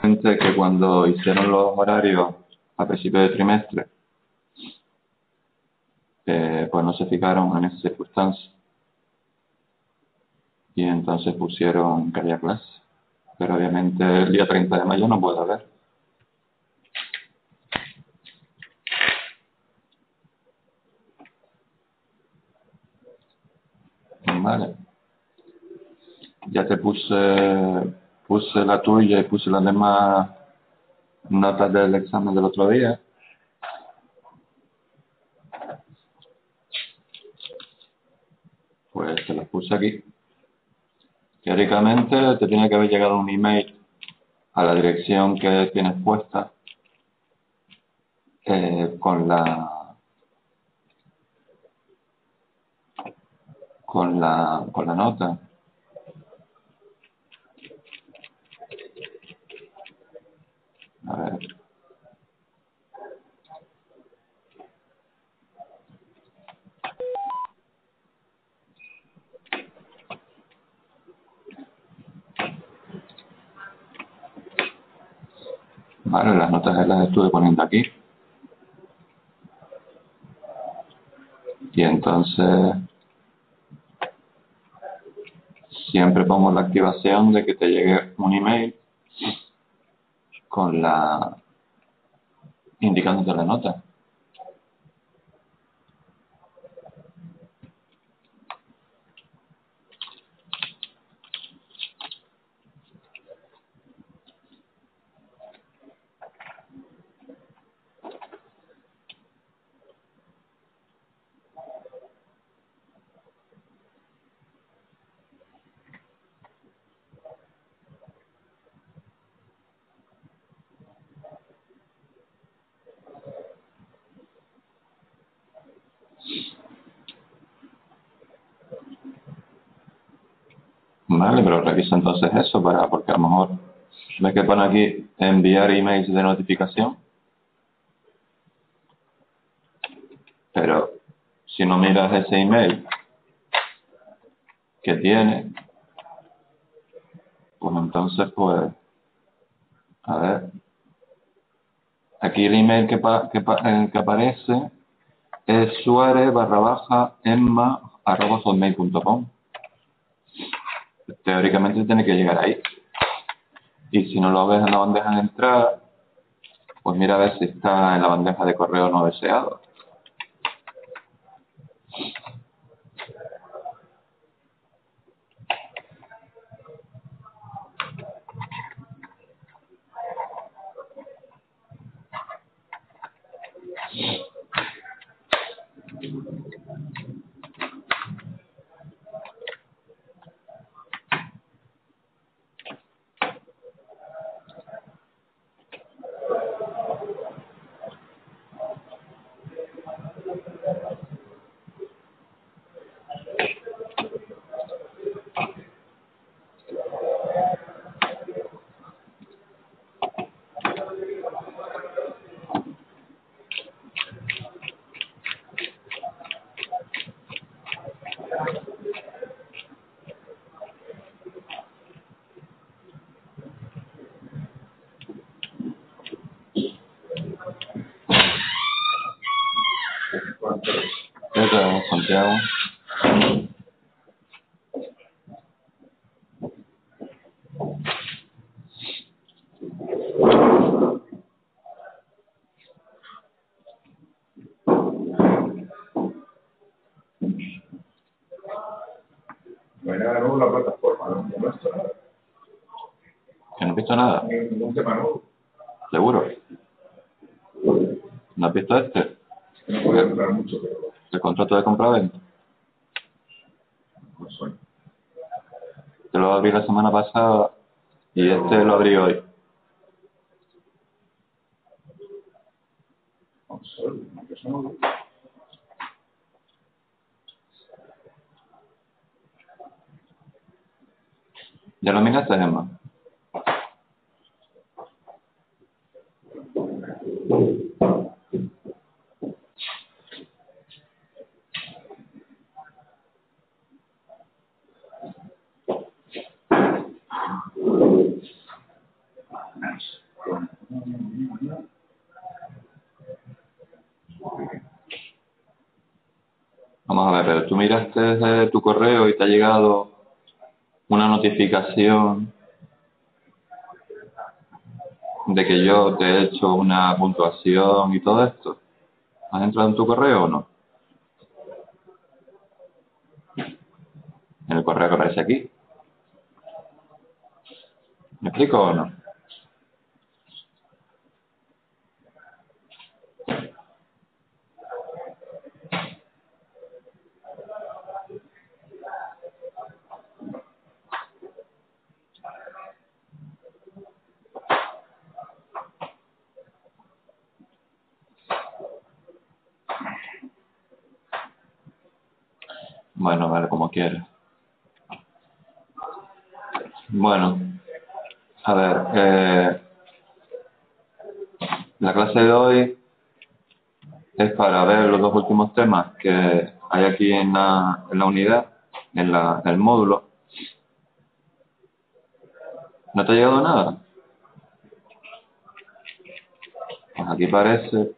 Gente que cuando hicieron los horarios a principio de trimestre, pues no se fijaron en esa circunstancia y entonces pusieron que había clase. Pero obviamente el día 30 de mayo no puede haber. Vale. Ya te puse la tuya y puse las demás notas del examen del otro día. Pues te las puse aquí. Teóricamente te tiene que haber llegado un email a la dirección que tienes puesta con la nota. A ver. Vale, las notas las estuve poniendo aquí. Y entonces siempre pongo la activación de que te llegue un email con indicándote la nota. Vale, pero revisa entonces eso porque a lo mejor ves que pone aquí enviar emails de notificación, pero si no miras ese email que tiene, pues entonces a ver, aquí el email que aparece es suarez_emma@hotmail.com. Teóricamente tiene que llegar ahí. Y si no lo ves en la bandeja de entrada, pues mira a ver si está en la bandeja de correo no deseado. ¿Qué tal, Santiago? No hay nada nuevo en la plataforma, no he visto nada. ¿Que no has visto nada? Ningún tema nuevo. ¿Seguro? ¿No has visto este? No podía entrar mucho, pero ¿El contrato de compraventa? no suena. Te lo abrí la semana pasada y este lo abrí hoy. Vamos a ver, una cosa nueva. ¿Ya lo miraste, Emma? Vamos a ver, pero tú miraste tu correo y te ha llegado una notificación de que yo te he hecho una puntuación y todo esto. ¿Has entrado en tu correo o no? En el correo que aparece aquí. ¿Me explico o no? Bueno, vale, como quieras. Bueno, a ver, la clase de hoy es para ver los dos últimos temas que hay aquí en la unidad, en el módulo. ¿No te ha llegado nada? Pues aquí parece,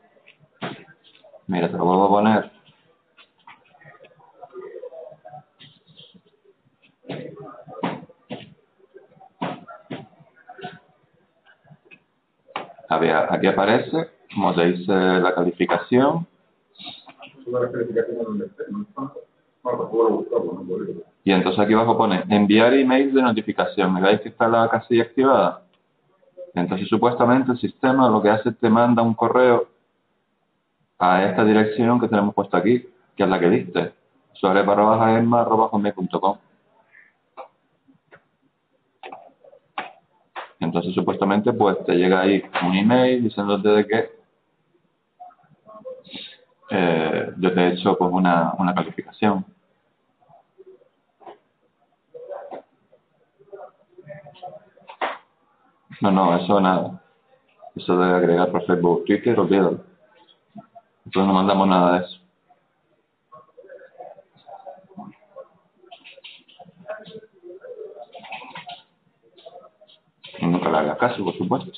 mira, te lo vuelvo a poner. Aquí aparece, como te dice la calificación. Y entonces aquí abajo pone enviar email de notificación. ¿Me veis que está la casilla activada? Entonces supuestamente el sistema lo que hace es te manda un correo a esta dirección que tenemos puesto aquí, que es la que diste, suárez_emma@hotmail.com. Entonces supuestamente pues te llega ahí un email diciéndote de que yo te he hecho pues una calificación. No, eso nada. Eso debe agregar por Facebook, Twitter, olvídalo. Nosotros no mandamos nada de eso. Y nunca le hagas caso, por supuesto.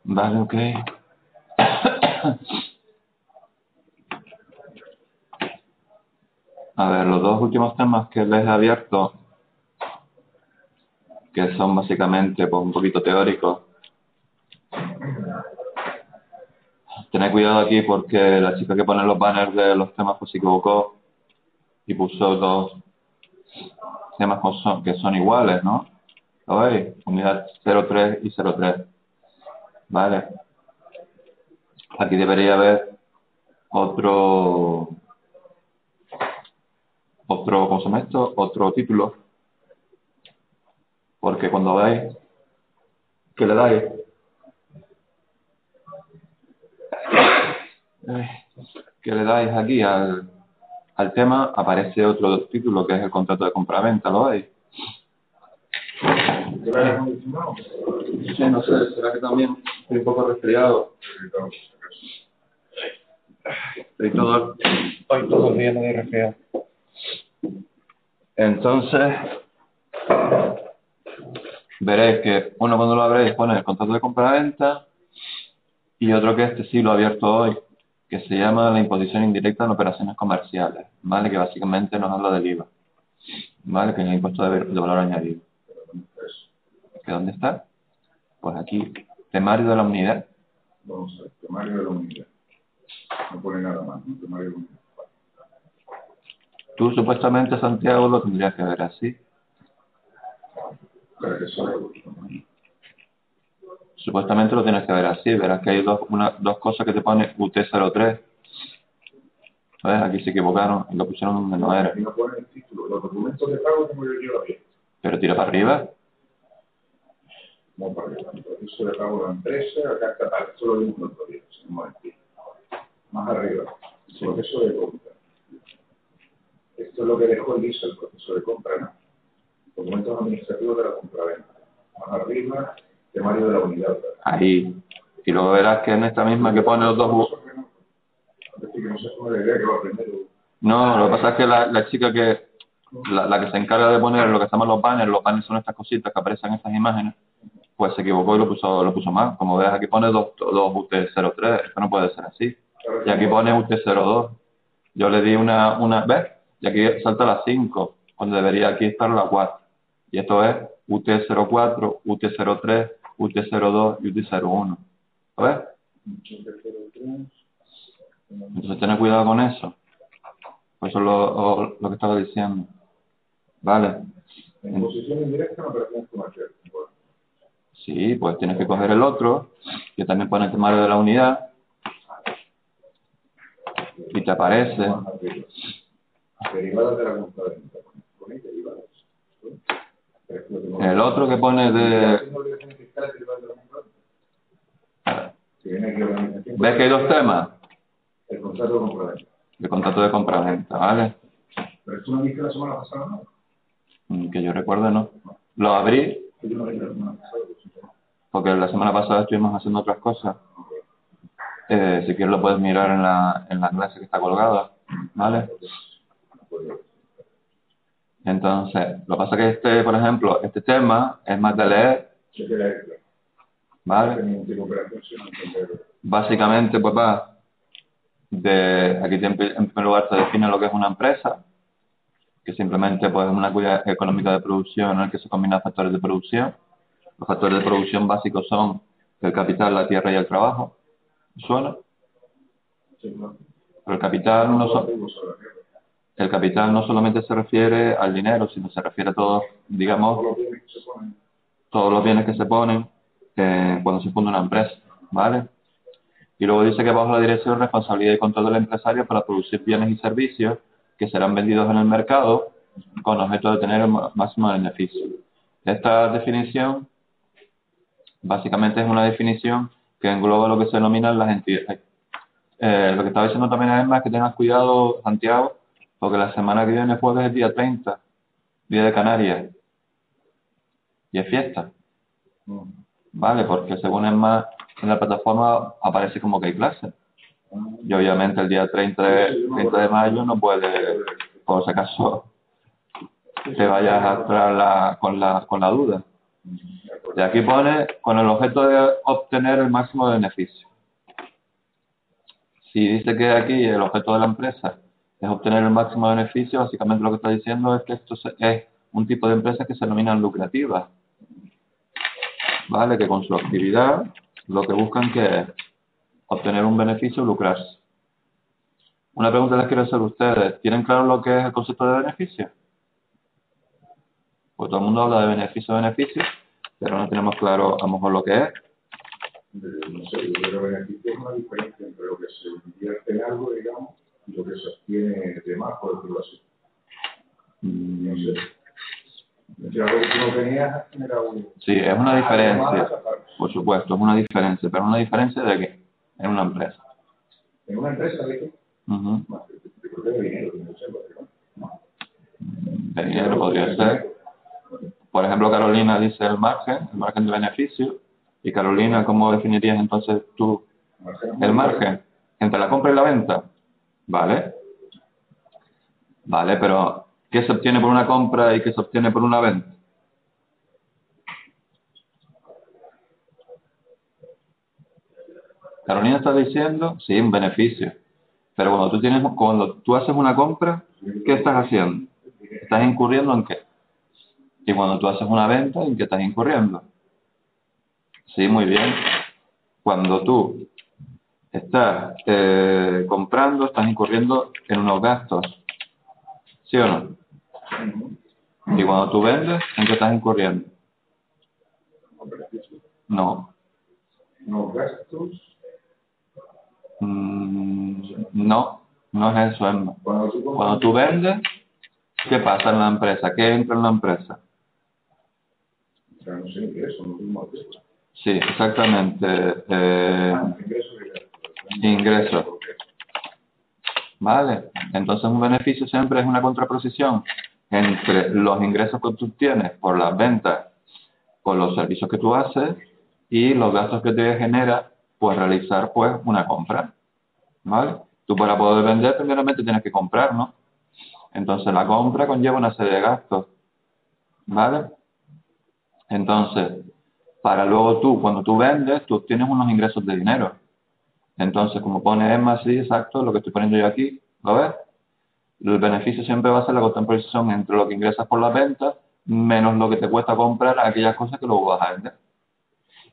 Vale, ok. A ver, los dos últimos temas que les he abierto, que son básicamente pues, un poquito teóricos. Tened cuidado aquí porque la chica que pone los banners de los temas pues se equivocó y puso dos temas que son iguales, ¿no? ¿Lo veis? Unidad 03 y 03. Vale. Aquí debería haber otro, ¿cómo se llama esto? Otro título. Porque cuando veis que le dais aquí al tema, aparece otro título que es el contrato de compraventa, ¿lo veis? Sí, no sé, será que también estoy un poco resfriado. Estoy todo el día muy resfriado. Entonces, veréis que uno cuando lo abréis pone el contrato de compraventa y otro que sí lo he abierto hoy, que se llama la imposición indirecta en operaciones comerciales, ¿vale? Que básicamente nos habla del IVA, ¿vale? Que es el impuesto de valor añadido. ¿Que dónde está? Pues aquí, temario de la unidad. Vamos a ver, temario de la unidad. No pone nada más, ¿no? Temario de la unidad. Tú supuestamente, Santiago, lo tendrías que ver así. Para que salga. Supuestamente lo tienes que ver así. Verás que hay dos cosas que te pone UT03. ¿Ves? Aquí se equivocaron y lo pusieron donde no era. Aquí no pone el título. Los documentos de pago como yo llevo bien. Pero tira para arriba. No para arriba. El proceso de pago de la empresa, acá está tal. Esto lo vimos el otro día. Un momentito. Más arriba. El proceso de compra. Esto es lo que dejó el ISO, el proceso de compra, ¿no? Documentos administrativos de la compraventa. Más arriba, temario de la unidad. Ahí. Y luego verás que en esta misma que pone los dos... No, lo que pasa es que la chica la que se encarga de poner lo que se llaman los banners son estas cositas que aparecen en estas imágenes, pues se equivocó y lo puso mal. Como ves, aquí pone 2 UT03, esto no puede ser así. Y aquí pone UT02. Yo le di una, ¿ves? Y aquí salta la 5, cuando debería aquí estar la 4. Y esto es UT04, UT03, UT02 y UT01. ¿Ves? Entonces ten cuidado con eso. Pues eso es lo que estaba diciendo. Vale. En posición indirecta no pertenece a marcar. Sí, pues tienes que coger el otro, que también pone el temario de la unidad, y te aparece. Derivadas de la compraventa. Pone derivadas. El otro que pone de... ¿Ves que hay 2 temas? El contrato de compraventa. El contrato de compraventa, ¿vale? Pero esto no dije la semana pasada, ¿no? Que yo recuerde, no. Lo abrí, porque la semana pasada estuvimos haciendo otras cosas. Si quieres lo puedes mirar en la clase que está colgada, ¿vale? Entonces, lo que pasa es que por ejemplo, este tema es más de leer, ¿vale? Básicamente, pues va aquí en primer lugar se define lo que es una empresa, que simplemente pues, es una actividad económica de producción en la que se combinan factores de producción. Los factores de producción básicos son el capital, la tierra y el trabajo. ¿Suena? Pero el capital no solamente se refiere al dinero, sino se refiere a todos, digamos, todos los bienes que se ponen cuando se funda una empresa, ¿vale? Y luego dice que bajo la dirección, responsabilidad y control del empresario para producir bienes y servicios que serán vendidos en el mercado con objeto de tener el máximo beneficio. Esta definición básicamente es una definición que engloba lo que se denominan las entidades. Lo que estaba diciendo también es más que tengas cuidado, Santiago, porque la semana que viene, jueves, es día 30, día de Canarias, y es fiesta. Vale, porque según es más, en la plataforma aparece como que hay clase. Y obviamente el día 30 de mayo no puede, por si acaso te vayas atrás con la duda. Y aquí pone con el objeto de obtener el máximo de beneficio. Si dice que aquí el objeto de la empresa es obtener el máximo de beneficio, básicamente lo que está diciendo es que esto es un tipo de empresas que se denominan lucrativas. ¿Vale? Que con su actividad lo que buscan que es obtener un beneficio o lucrarse. Una pregunta les quiero hacer a ustedes. ¿Tienen claro lo que es el concepto de beneficio? Pues todo el mundo habla de beneficio, pero no tenemos claro a lo mejor lo que es. No sé, yo creo que beneficio es una diferencia entre lo que se invierte en algo, digamos, y lo que se obtiene de más, por decirlo así. No sé. Algo que tú no tenías era un... Sí, es una diferencia. Por supuesto, es una diferencia. ¿Pero una diferencia de qué? En una empresa. ¿En una empresa de qué? Yo creo que de dinero, no sé, ¿no? De dinero podría ser. Por ejemplo, Carolina dice el margen de beneficio. Y Carolina, ¿cómo definirías entonces tú el margen? Entre la compra y la venta. ¿Vale? Vale, pero ¿qué se obtiene por una compra y qué se obtiene por una venta? Carolina está diciendo, sí, un beneficio. Pero cuando tú haces una compra, ¿qué estás haciendo? ¿Estás incurriendo en qué? Y cuando tú haces una venta, ¿en qué estás incurriendo? Sí, muy bien. Cuando tú estás comprando, estás incurriendo en unos gastos. ¿Sí o no? Y cuando tú vendes, ¿en qué estás incurriendo? No. ¿Los gastos? No, no es eso, Emma. Cuando tú vendes, ¿qué pasa en la empresa? ¿Qué entra en la empresa? No sé, ingresos, no tengo Sí, exactamente. Ingresos. ¿Vale? Entonces un beneficio siempre es una contraposición entre los ingresos que tú tienes por las ventas, por los servicios que tú haces y los gastos que te genera pues realizar pues una compra. ¿Vale? Tú para poder vender primeramente tienes que comprar, ¿no? Entonces la compra conlleva una serie de gastos. ¿Vale? Entonces, para luego tú, cuando tú vendes, tú tienes unos ingresos de dinero. Entonces, como pone Emma, sí, exacto, lo que estoy poniendo yo aquí, ¿lo ves? El beneficio siempre va a ser la contraposición entre lo que ingresas por las ventas menos lo que te cuesta comprar aquellas cosas que luego vas a vender.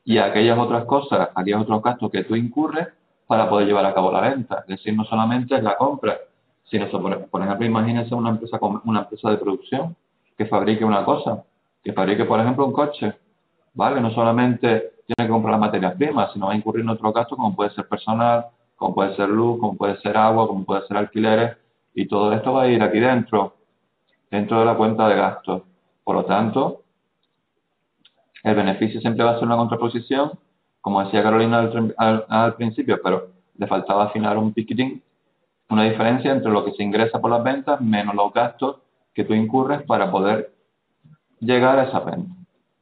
Y aquellas otras cosas, aquellos otros gastos que tú incurres para poder llevar a cabo la venta. Es decir, no solamente es la compra, sino, por ejemplo, imagínense una empresa de producción que fabrique una cosa, que fabrique, por ejemplo, un coche, ¿vale? No solamente tiene que comprar las materias primas, sino va a incurrir en otros gastos como puede ser personal, como puede ser luz, como puede ser agua, como puede ser alquileres, y todo esto va a ir aquí dentro de la cuenta de gastos. Por lo tanto, el beneficio siempre va a ser una contraposición, como decía Carolina al principio, pero le faltaba afinar un piquitín, una diferencia entre lo que se ingresa por las ventas menos los gastos que tú incurres para poder llegar a esa venta.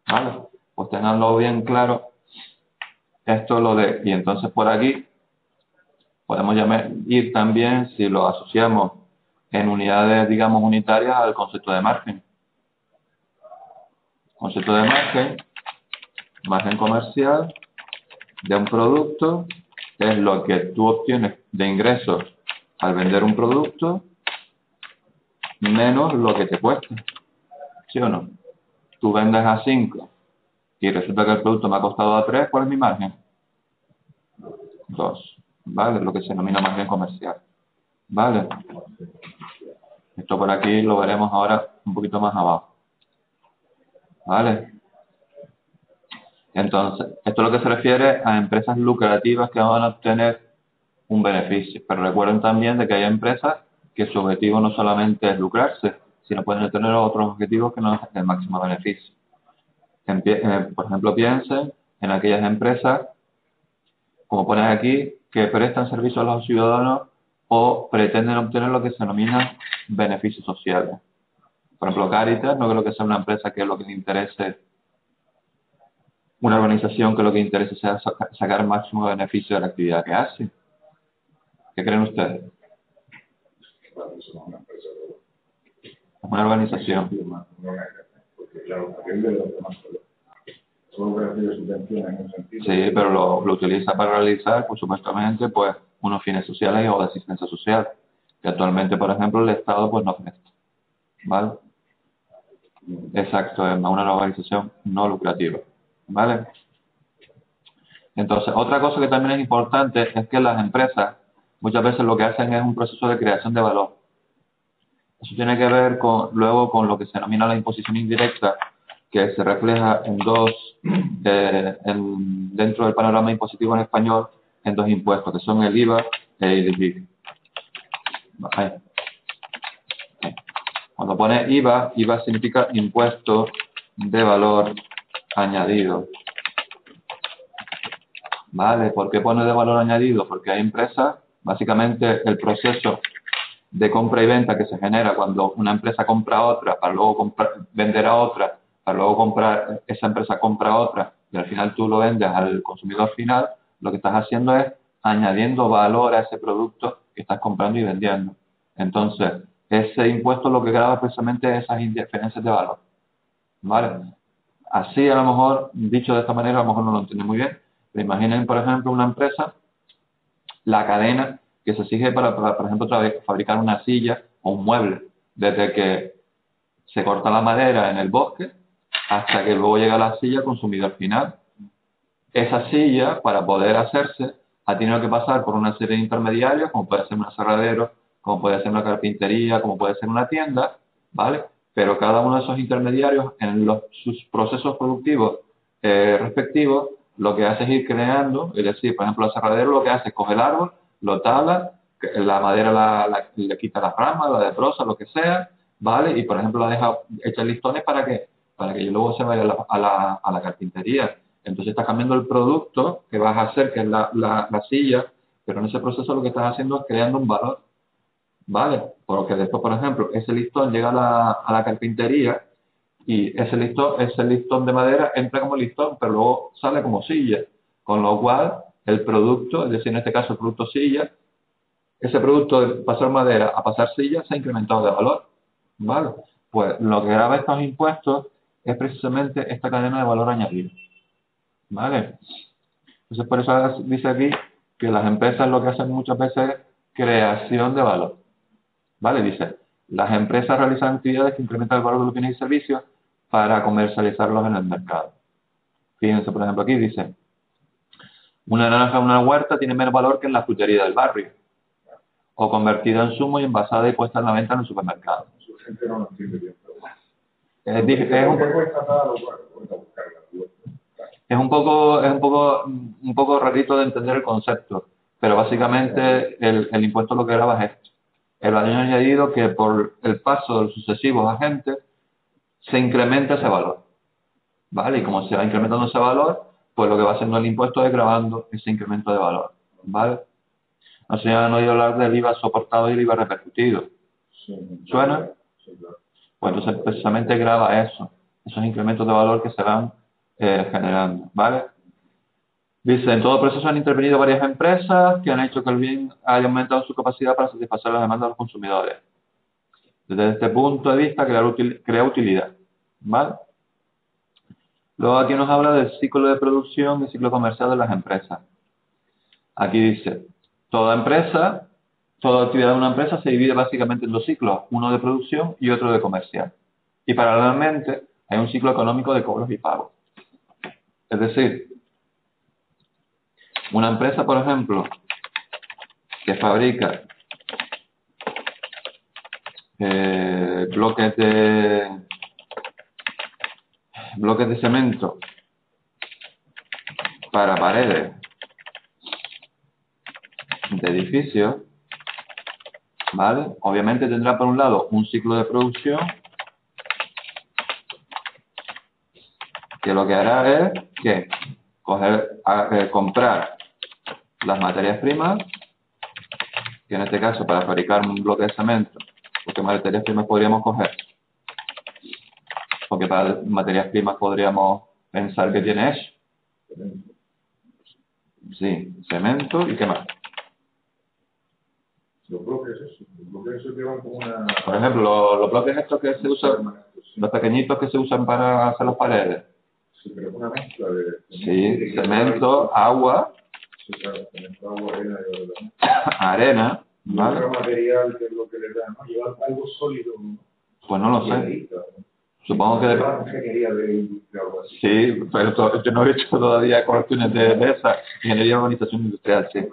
¿Vale? Pues tenganlo bien claro. Esto lo de, y entonces por aquí podemos ir también, si lo asociamos en unidades, digamos, unitarias, al concepto de margen. Concepto de margen comercial de un producto es lo que tú obtienes de ingresos al vender un producto menos lo que te cuesta. ¿Sí o no? Tú vendes a 5 y resulta que el producto me ha costado a 3, ¿cuál es mi margen? 2, ¿vale? Lo que se denomina margen comercial, ¿vale? Esto por aquí lo veremos ahora un poquito más abajo, ¿vale? Entonces, esto es lo que se refiere a empresas lucrativas que van a obtener un beneficio. Pero recuerden también de que hay empresas que su objetivo no solamente es lucrarse, sino pueden tener otros objetivos que no es el máximo beneficio. Por ejemplo, piensen en aquellas empresas, como ponen aquí, que prestan servicio a los ciudadanos o pretenden obtener lo que se denomina beneficios sociales. Por ejemplo, Caritas no creo que sea una empresa que lo que le interese, una organización que lo que interese sea sacar el máximo beneficio de la actividad que hace. ¿Qué creen ustedes? Es una organización. Porque claro, depende de los demás. Solo recibe subvenciones en un sentido. Sí, pero lo utiliza para realizar, pues supuestamente, pues unos fines sociales o de asistencia social, que actualmente, por ejemplo, el Estado pues no ofrece. ¿Vale? Exacto, es una organización no lucrativa. ¿Vale? Entonces, otra cosa que también es importante es que las empresas muchas veces lo que hacen es un proceso de creación de valor. Eso tiene que ver luego con lo que se denomina la imposición indirecta, que se refleja en dentro del panorama impositivo en español, en dos impuestos, que son el IVA e el IBI. Cuando pone IVA, IVA significa impuesto de valor añadido. ¿Vale? ¿Por qué pone de valor añadido? Porque hay empresas, básicamente el proceso de compra y venta que se genera cuando una empresa compra a otra para luego vender a otra, para luego esa empresa compra a otra y al final tú lo vendes al consumidor final, lo que estás haciendo es añadiendo valor a ese producto que estás comprando y vendiendo. Entonces, ese impuesto lo que grava precisamente es esas diferencias de valor. ¿Vale? Así, a lo mejor, dicho de esta manera, a lo mejor no lo entienden muy bien. Pero imaginen, por ejemplo, una empresa, la cadena que se exige para por ejemplo, fabricar una silla o un mueble, desde que se corta la madera en el bosque hasta que luego llega la silla al consumidor final. Esa silla, para poder hacerse, ha tenido que pasar por una serie de intermediarios, como puede ser un aserradero, como puede ser una carpintería, como puede ser una tienda, ¿vale? Pero cada uno de esos intermediarios, en sus procesos productivos respectivos, lo que hace es ir creando, es decir, por ejemplo, el aserradero lo que hace es coger el árbol, lo tala, la madera le quita las ramas, la desbroza, lo que sea, ¿vale? Y, por ejemplo, la deja hecha listones ¿para qué? Para que luego se vaya a la carpintería. Entonces estás cambiando el producto que vas a hacer, que es la silla, pero en ese proceso lo que estás haciendo es creando un valor, ¿vale? Porque después, por ejemplo, ese listón llega a la carpintería y ese listón de madera entra como listón, pero luego sale como silla. Con lo cual, el producto, es decir, en este caso el producto silla, ese producto de pasar madera a pasar silla se ha incrementado de valor, ¿vale? Pues lo que grava estos impuestos es precisamente esta cadena de valor añadido. ¿vale? Entonces, por eso dice aquí que las empresas lo que hacen muchas veces es creación de valor, ¿vale? Dice, las empresas realizan actividades que incrementan el valor de los bienes y servicios para comercializarlos en el mercado. Fíjense, por ejemplo, aquí dice, una naranja en una huerta tiene menos valor que en la frutería del barrio, o convertida en zumo y envasada y puesta en la venta en el supermercado. Su gente no lo entiende bien, pero bueno. Es un poco rarito de entender el concepto, pero básicamente el impuesto lo que graba es esto. El valor añadido que por el paso de los sucesivos agentes se incrementa ese valor, ¿vale? Y como se va incrementando ese valor, pues lo que va haciendo el impuesto es grabando ese incremento de valor, ¿vale? No sé si han oído hablar del IVA soportado y el IVA repercutido. ¿Suena? Pues entonces precisamente graba eso, esos incrementos de valor que se van generando, ¿vale? Dice, en todo proceso han intervenido varias empresas que han hecho que el bien haya aumentado su capacidad para satisfacer las demandas de los consumidores. Desde este punto de vista, crea utilidad, ¿vale? Luego aquí nos habla del ciclo de producción y ciclo comercial de las empresas. Aquí dice, toda actividad de una empresa se divide básicamente en dos ciclos, uno de producción y otro de comercial. Y paralelamente hay un ciclo económico de cobros y pagos. Es decir, una empresa, por ejemplo, que fabrica bloques de cemento para paredes de edificios, ¿vale? Obviamente tendrá por un lado un ciclo de producción que lo que hará es que comprar las materias primas, que en este caso para fabricar un bloque de cemento, porque materias primas podríamos coger, porque para materias primas podríamos pensar que tiene eso. Sí, cemento y qué más. Los bloques esos llevan como una... Por ejemplo, los bloques estos que se usan, los pequeñitos que se usan para hacer las paredes. Sí, pero es una mezcla de... Sí, cemento, agua. Sí, claro, cemento, agua, arena y otro. Arena, ¿Vale? ¿vale? Otro material que es lo que le da, ¿no? Llevar algo sólido. Pues no lo sé. Supongo que... ingeniería de algo así. Sí, pero yo no he hecho todavía cuestiones de esa. Ingeniería de organización industrial, sí.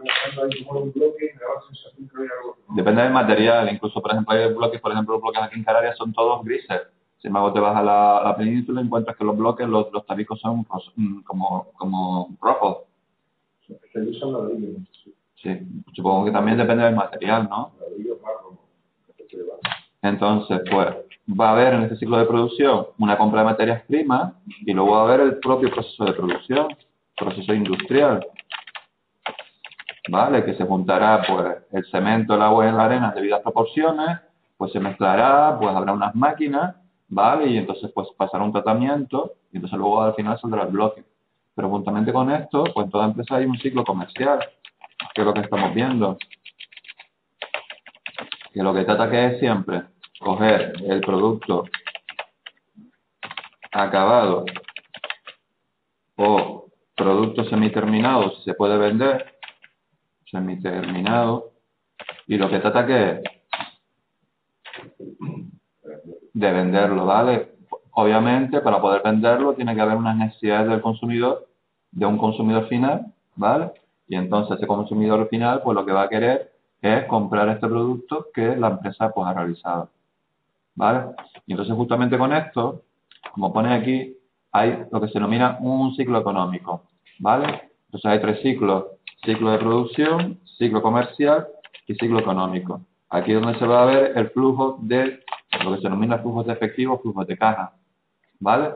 Depende del material. Incluso, por ejemplo, hay bloques, los bloques aquí en Canarias son todos grises. Sin embargo, te vas a la península y encuentras que los bloques, los tabicos son como rojos. Se usa ladrillo. Sí, supongo que también depende del material, ¿no? Ladrillo, barro. Entonces, pues, va a haber en este ciclo de producción una compra de materias primas y luego va a haber el propio proceso de producción, proceso industrial, ¿vale? Que se juntará, pues, el cemento, el agua y la arena en debidas proporciones, pues se mezclará, pues habrá unas máquinas, ¿vale? Y entonces, pues, pasará un tratamiento y entonces luego al final saldrá el bloque. Pero juntamente con esto, pues en toda empresa hay un ciclo comercial, que es lo que estamos viendo. Que lo que trata que es siempre coger el producto acabado o producto semiterminado, si se puede vender, semiterminado, y lo que trata que es de venderlo, ¿vale? Obviamente, para poder venderlo tiene que haber unas necesidades del consumidor, de un consumidor final, ¿vale? Y entonces ese consumidor final, pues lo que va a querer es comprar este producto que la empresa pues ha realizado, ¿vale? Y entonces justamente con esto, como pone aquí, hay lo que se denomina un ciclo económico, ¿vale? Entonces hay tres ciclos: ciclo de producción, ciclo comercial y ciclo económico. Aquí es donde se va a ver el flujo de lo que se denomina flujos de efectivo, flujos de caja, ¿vale?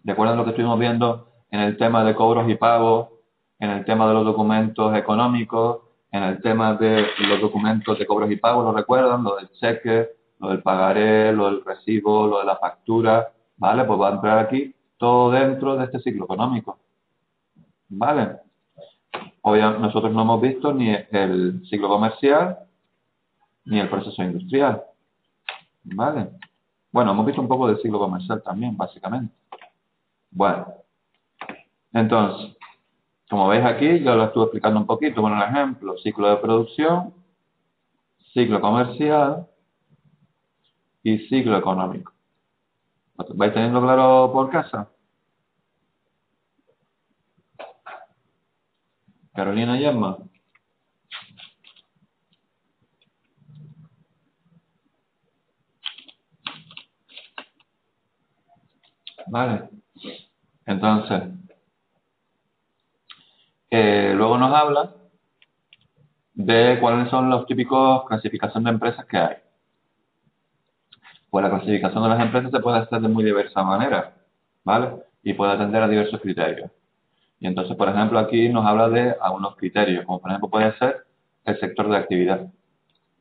¿Recuerdan lo que estuvimos viendo en el tema de cobros y pagos, en el tema de los documentos económicos, en el tema de los documentos de cobros y pagos? ¿Lo recuerdan? Lo del cheque, lo del pagaré, lo del recibo, lo de la factura, ¿vale? Pues va a entrar aquí todo dentro de este ciclo económico, ¿vale? Obviamente nosotros no hemos visto ni el ciclo comercial ni el proceso industrial, ¿vale? Bueno, hemos visto un poco del ciclo comercial también, básicamente. Bueno, Entonces, como veis aquí, yo lo estuve explicando un poquito con el ejemplo, ciclo de producción, ciclo comercial y ciclo económico. ¿Lo vais teniendo claro por casa? Carolina y Emma. Vale. Entonces, luego nos habla de cuáles son los típicos clasificación de empresas que hay. Pues la clasificación de las empresas se puede hacer de muy diversas maneras, ¿vale? Y puede atender a diversos criterios. Y entonces, por ejemplo, aquí nos habla de algunos criterios, como por ejemplo puede ser el sector de actividad.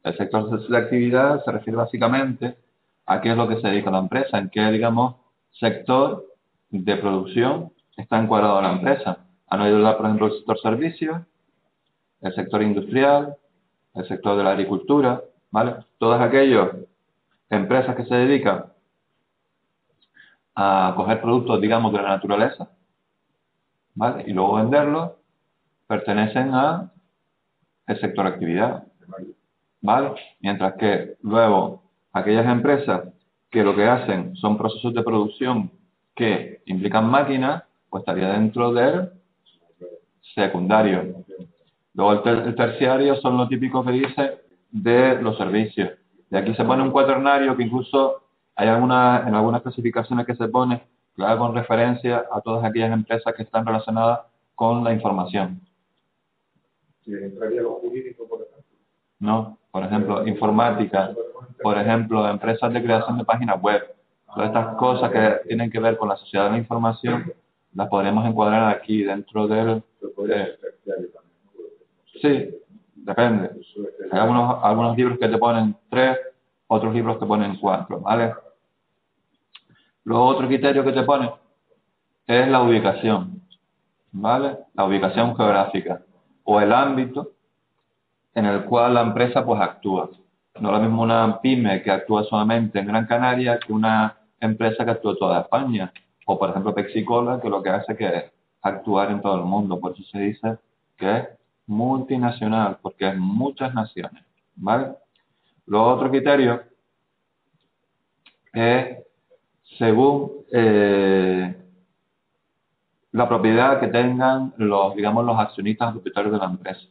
El sector de actividad se refiere básicamente a qué es lo que se dedica la empresa, en qué, digamos, sector de producción está encuadrado la empresa. Han oído hablar, por ejemplo, del sector servicios, el sector industrial, el sector de la agricultura, ¿vale? Todas aquellas empresas que se dedican a coger productos, digamos, de la naturaleza, ¿vale? Y luego venderlos, pertenecen a el sector de actividad, ¿vale? Mientras que luego aquellas empresas que lo que hacen son procesos de producción que implican máquinas, pues estaría dentro del secundario. Luego el terciario son lo típico que dice de los servicios. Y aquí se pone un cuaternario que incluso hay en algunas clasificaciones que se pone, claro, con referencia a todas aquellas empresas que están relacionadas con la información. Sí, entraría lo jurídico, por ejemplo. ¿No? Por ejemplo, informática, por ejemplo, empresas de creación de páginas web. Todas estas cosas que tienen que ver con la sociedad de la información, las podremos encuadrar aquí dentro del... sí, depende. Hay algunos libros que te ponen 3, otros libros te ponen 4, ¿vale? Luego otro criterio que te pone es la ubicación, ¿vale? La ubicación geográfica o el ámbito en el cual la empresa pues actúa. No es lo mismo una pyme que actúa solamente en Gran Canaria que una empresa que actúa en toda España. O por ejemplo Pepsi-Cola, que lo que hace que es actuar en todo el mundo. Por eso se dice que es multinacional, porque es muchas naciones, ¿vale? Lo otro criterio es según la propiedad que tengan los, digamos, los accionistas propietarios de la empresa.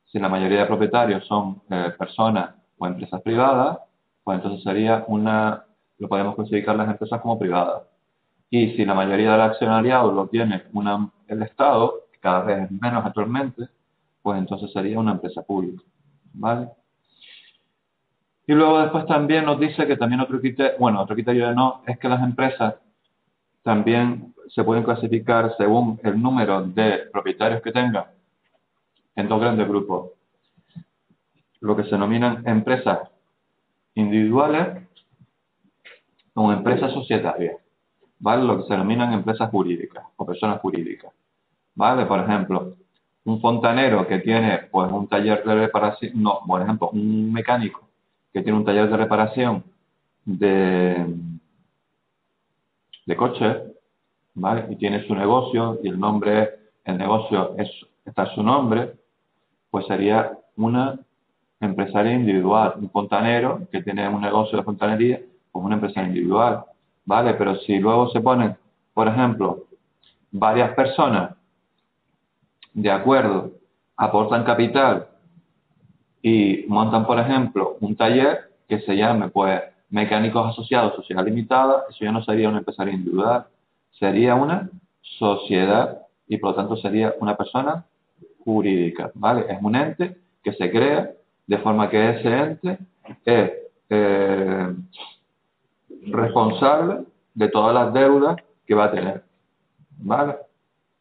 Si la mayoría de propietarios son personas o empresas privadas, pues entonces sería lo podemos clasificar las empresas como privadas. Y si la mayoría del accionariado lo tiene el Estado, que cada vez es menos actualmente, pues entonces sería una empresa pública, ¿vale? Y luego después también nos dice que también otro criterio de no, es que las empresas también se pueden clasificar según el número de propietarios que tengan en dos grandes grupos. Lo que se denominan empresas individuales o empresas societarias, ¿vale? Lo que se denominan empresas jurídicas o personas jurídicas, ¿vale? Por ejemplo, un fontanero que tiene pues un taller de reparación, no, por ejemplo, un mecánico que tiene un taller de reparación de coches, ¿vale? Y tiene su negocio y el negocio está su nombre, pues sería una empresaria individual. Un fontanero que tiene un negocio de fontanería, pues una empresa individual, ¿vale? Pero si luego se ponen, por ejemplo, varias personas de acuerdo, aportan capital y montan, por ejemplo, un taller que se llame, pues, Mecánicos Asociados Sociedad Limitada, eso ya no sería una empresaria individual, sería una sociedad y por lo tanto sería una persona jurídica, ¿vale? Es un ente que se crea de forma que ese ente es responsable de todas las deudas que va a tener, ¿vale?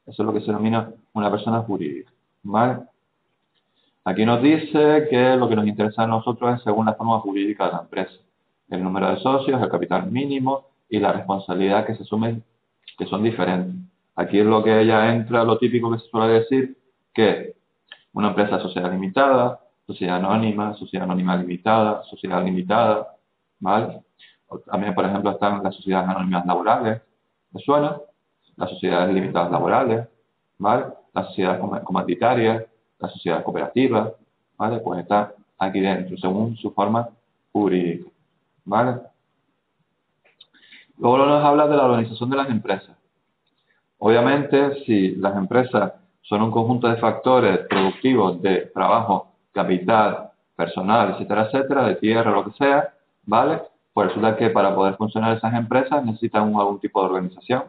Eso es lo que se denomina una persona jurídica, ¿vale? Aquí nos dice que lo que nos interesa a nosotros es según la forma jurídica de la empresa, el número de socios, el capital mínimo y la responsabilidad que se asumen, que son diferentes. Aquí es lo que ella entra, lo típico que se suele decir, que una empresa sociedad limitada, sociedad anónima limitada, sociedad limitada, ¿vale? También, por ejemplo, están las sociedades anónimas laborales, ¿me suena? Las sociedades limitadas laborales, ¿vale? Las sociedades comunitarias, las sociedades cooperativas, ¿vale? Pues está aquí dentro, según su forma jurídica, ¿vale? Luego nos habla de la organización de las empresas. Obviamente, si las empresas son un conjunto de factores productivos de trabajo, capital, personal, etcétera, etcétera, de tierra, lo que sea, ¿vale? Pues resulta que para poder funcionar esas empresas necesitan algún tipo de organización,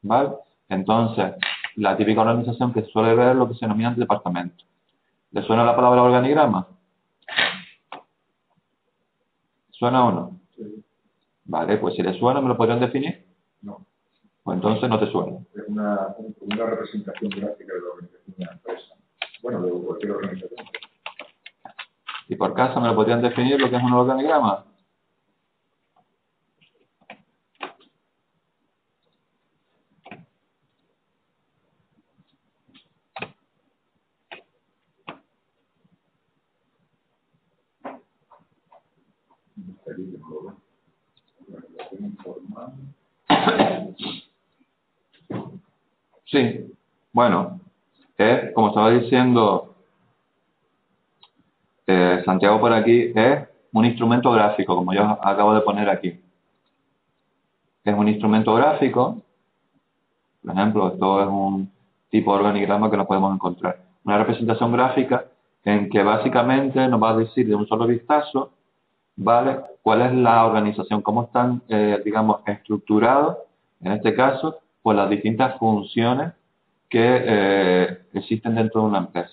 ¿vale? Entonces, la típica organización que suele ver es lo que se denomina departamento. ¿Le suena la palabra organigrama? ¿Suena o no? Sí. Vale, pues si le suena, ¿me lo podrían definir? No. Pues entonces no te suena. Es una representación gráfica de la organización de la empresa. Bueno, de cualquier organización. Y por caso, ¿me lo podrían definir lo que es un organigrama? Sí, bueno, es, como estaba diciendo Santiago por aquí, es un instrumento gráfico, como yo acabo de poner aquí. Es un instrumento gráfico, por ejemplo, esto es un tipo de organigrama que nos podemos encontrar. Una representación gráfica en que básicamente nos va a decir de un solo vistazo, ¿vale? ¿Cuál es la organización? ¿Cómo están, digamos, estructurados, en este caso, pues las distintas funciones que existen dentro de una empresa?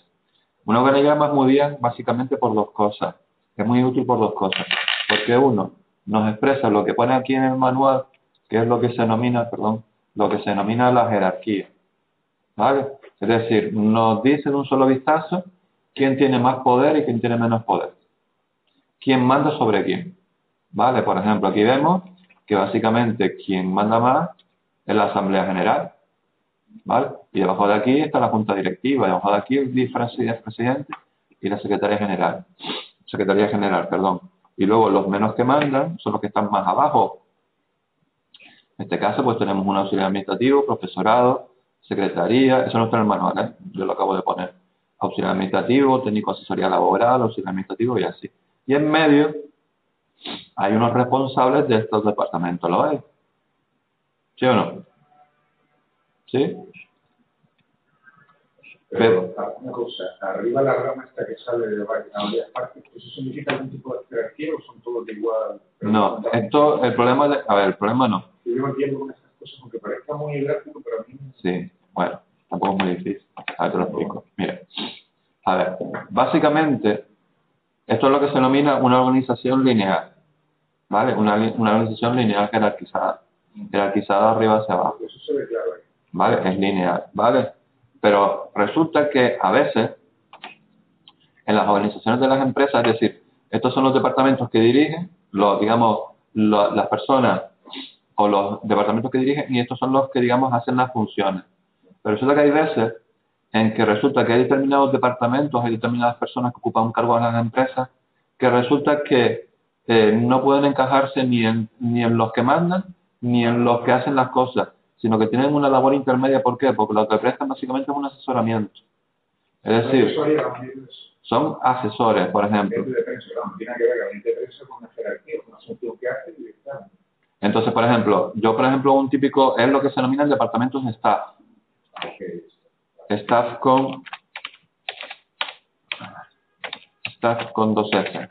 Un organigrama es muy bien básicamente por dos cosas. Es muy útil por dos cosas. Porque uno, nos expresa lo que pone aquí en el manual, que es lo que se denomina, perdón, lo que se denomina la jerarquía, ¿vale? Es decir, nos dice de un solo vistazo quién tiene más poder y quién tiene menos poder. Quién manda sobre quién, ¿vale? Por ejemplo, aquí vemos que básicamente quien manda más es la Asamblea General, ¿vale? Y debajo de aquí está la Junta Directiva, debajo de aquí el presidente y la Secretaría General, perdón. Y luego los menos que mandan son los que están más abajo. En este caso, pues tenemos un auxiliar administrativo, profesorado, secretaría, eso no está en el manual, ¿eh? Yo lo acabo de poner. Auxiliar administrativo, técnico de asesoría laboral, auxiliar administrativo y así. Y en medio hay unos responsables de estos departamentos, ¿lo veis? ¿Sí o no? ¿Sí? Pero una cosa, arriba la rama esta que sale de varias partes, ¿eso significa algún tipo de jerarquía o son todos de igual? No, esto, el problema de, a ver, el problema no. Yo no entiendo con estas cosas, aunque parezca muy gráfico, pero a mí no. Sí, bueno, tampoco es muy difícil. A ver, te lo explico. Mira, a ver, básicamente, esto es lo que se denomina una organización lineal, ¿vale? Una organización lineal jerarquizada arriba hacia abajo. Eso se ve claro ahí. ¿Vale? Es lineal, ¿vale? Pero resulta que a veces, en las organizaciones de las empresas, es decir, estos son los departamentos que dirigen, las personas o los departamentos que dirigen y estos son los que, digamos, hacen las funciones. Pero resulta que hay veces en que resulta que hay determinados departamentos, hay determinadas personas que ocupan un cargo en las empresas, que resulta que no pueden encajarse ni en los que mandan, ni en los que hacen las cosas, sino que tienen una labor intermedia. ¿Por qué? Porque lo que prestan básicamente es un asesoramiento. Es decir, son asesores, por ejemplo. Tiene que ver la de prensa con la jerarquía, con la función que hace y está. Entonces, por ejemplo, un típico, es lo que se denominan departamentos de staff. Staff con dos S.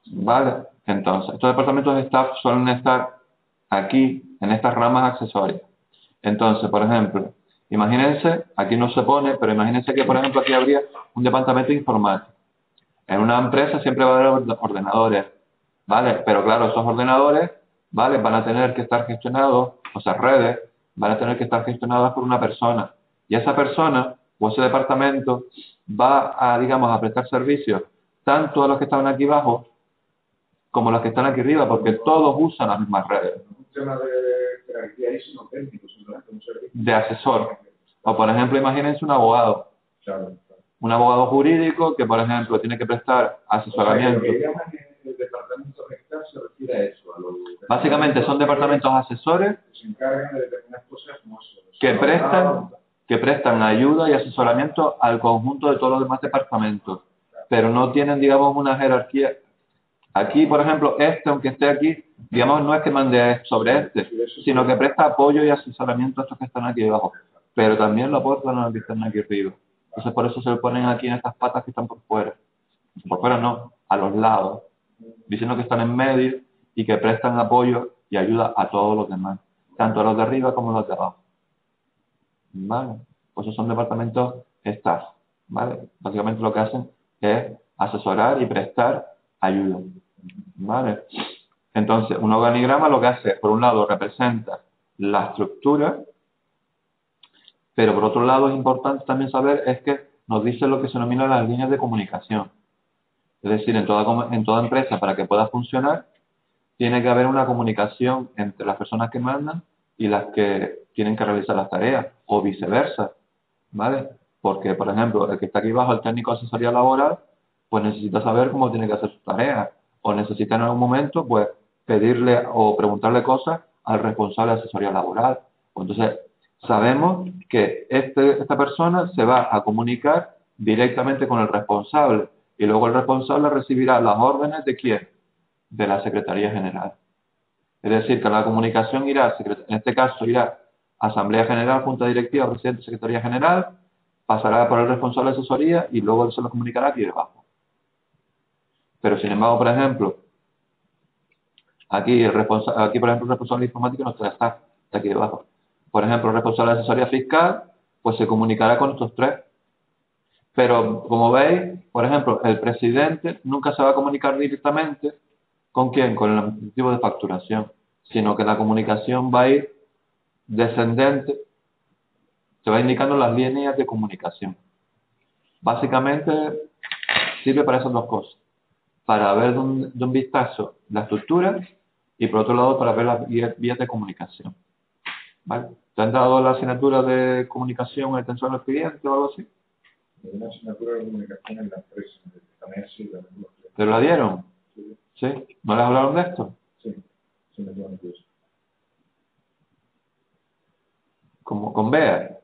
¿Vale? Entonces, estos departamentos de staff suelen estar aquí, en estas ramas accesorias. Entonces, por ejemplo, imagínense, aquí no se pone, pero imagínense que, por ejemplo, aquí habría un departamento informático. En una empresa siempre va a haber ordenadores, ¿vale? Pero claro, esos ordenadores, ¿vale? Van a tener que estar gestionados, o sea, redes, van a tener que estar gestionadas por una persona. Y esa persona o ese departamento va a, digamos, a prestar servicios tanto a los que están aquí abajo como a los que están aquí arriba, porque todos usan las mismas redes. Un tema de jerarquía ahí, sino técnico, simplemente un servicio. De asesor. O, por ejemplo, imagínense un abogado. Claro. Un abogado jurídico que, por ejemplo, tiene que prestar asesoramiento. O sea, lo que llaman el departamento gestal se refiere a eso. Básicamente son departamentos asesores que se encargan de determinadas cosas como eso. Que prestan que prestan ayuda y asesoramiento al conjunto de todos los demás departamentos, pero no tienen, digamos, una jerarquía. Aquí, por ejemplo, aunque esté aquí, digamos, no es que mande sobre sino que presta apoyo y asesoramiento a estos que están aquí abajo, pero también lo aportan a los que están aquí arriba. Entonces, por eso se le ponen aquí en estas patas que están por fuera. Por fuera no, a los lados, diciendo que están en medio y que prestan apoyo y ayuda a todos los demás, tanto a los de arriba como a los de abajo. ¿Vale? Pues esos son departamentos staff, ¿vale? Básicamente lo que hacen es asesorar y prestar ayuda, ¿vale? Entonces, un organigrama lo que hace, por un lado, representa la estructura, pero por otro lado es importante también saber es que nos dice lo que se denomina las líneas de comunicación. Es decir, en toda empresa, para que pueda funcionar, tiene que haber una comunicación entre las personas que mandan y las que tienen que realizar las tareas, o viceversa, ¿vale? Porque, por ejemplo, el que está aquí abajo, el técnico de asesoría laboral, pues necesita saber cómo tiene que hacer sus tareas, o necesita en algún momento, pues, pedirle o preguntarle cosas al responsable de asesoría laboral. Entonces, sabemos que esta persona se va a comunicar directamente con el responsable, y luego el responsable recibirá las órdenes de ¿quién? De la Secretaría General. Es decir, que la comunicación irá, en este caso irá a Asamblea General, Junta Directiva, Presidente, Secretaría General, pasará por el responsable de asesoría y luego se lo comunicará aquí debajo. Pero sin embargo, por ejemplo, aquí, por ejemplo, el responsable informático no está aquí debajo. Por ejemplo, el responsable de asesoría fiscal, pues se comunicará con estos tres. Pero, como veis, por ejemplo, el presidente nunca se va a comunicar directamente ¿con quién? Con el administrativo de facturación, sino que la comunicación va a ir descendente, se va indicando las líneas de comunicación. Básicamente sirve para esas dos cosas, para ver de un vistazo la estructura y por otro lado para ver las vías de comunicación. ¿Vale? ¿Te han dado la asignatura de comunicación, atención al cliente o algo así? Una asignatura de comunicación en la empresa, también sí. ¿Te lo dieron? Sí. ¿Sí? ¿No les hablaron de esto? Sí, sí me dio eso. ¿Como con Bea?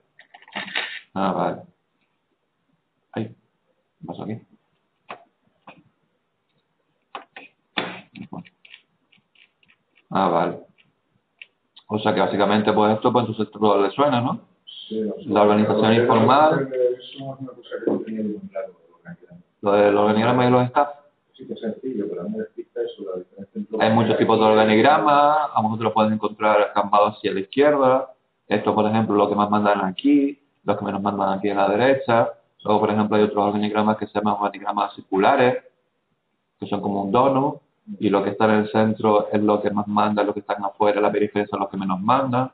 Ah, vale. Ay, ¿qué pasó aquí? Ah, vale. O sea que básicamente pues esto pues entonces todo le suena, ¿no? Sí, la organización informal. Eso es una cosa que no tenía muy claro. Lo del organigrama y los staff. Sí que es sencillo, pero no me explica eso, la diferencia entre... Hay muchos tipos de organigrama, a lo mejor te lo puedes encontrar acampados hacia la izquierda. Esto, por ejemplo, lo que más mandan aquí, los que menos mandan aquí a la derecha. Luego, por ejemplo, hay otros organigramas que se llaman organigramas circulares, que son como un donut, y lo que está en el centro es lo que más manda, lo que están afuera, la periferia son los que menos mandan.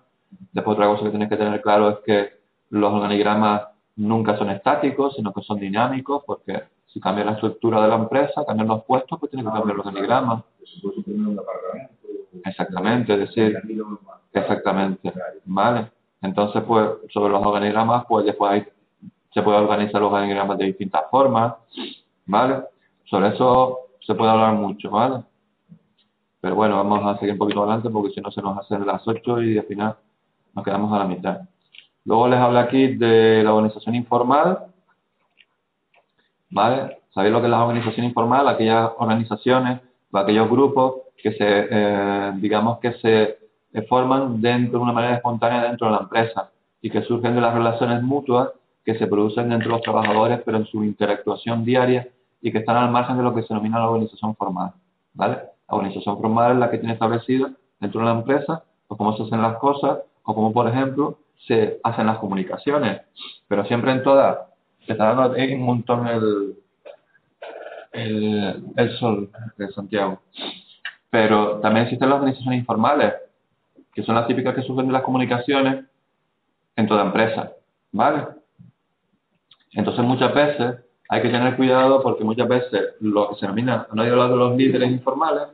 Después otra cosa que tienes que tener claro es que los organigramas nunca son estáticos, sino que son dinámicos, porque si cambia la estructura de la empresa, cambian los puestos, pues tienes que cambiar los organigramas. Exactamente, es decir, exactamente, ¿vale? Entonces, pues, sobre los organigramas, pues después se puede organizar los organigramas de distintas formas, ¿vale? Sobre eso se puede hablar mucho, ¿vale? Pero bueno, vamos a seguir un poquito adelante porque si no se nos hacen las 8 y al final nos quedamos a la mitad. Luego les hablo aquí de la organización informal, ¿vale? ¿Sabéis lo que es la organización informal? Aquellas organizaciones o aquellos grupos que digamos que se forman de una manera espontánea dentro de la empresa y que surgen de las relaciones mutuas que se producen entre los trabajadores, pero en su interactuación diaria y que están al margen de lo que se denomina la organización formal, ¿vale? La organización formal es la que tiene establecida dentro de la empresa, o cómo se hacen las cosas, o cómo, por ejemplo, se hacen las comunicaciones, pero siempre en todas. Se está dando ahí un montón el sol de Santiago. Pero también existen las organizaciones informales, que son las típicas que surgen de las comunicaciones en toda empresa, ¿vale? Entonces muchas veces hay que tener cuidado porque muchas veces lo que se denomina, no hay hablado de los líderes informales,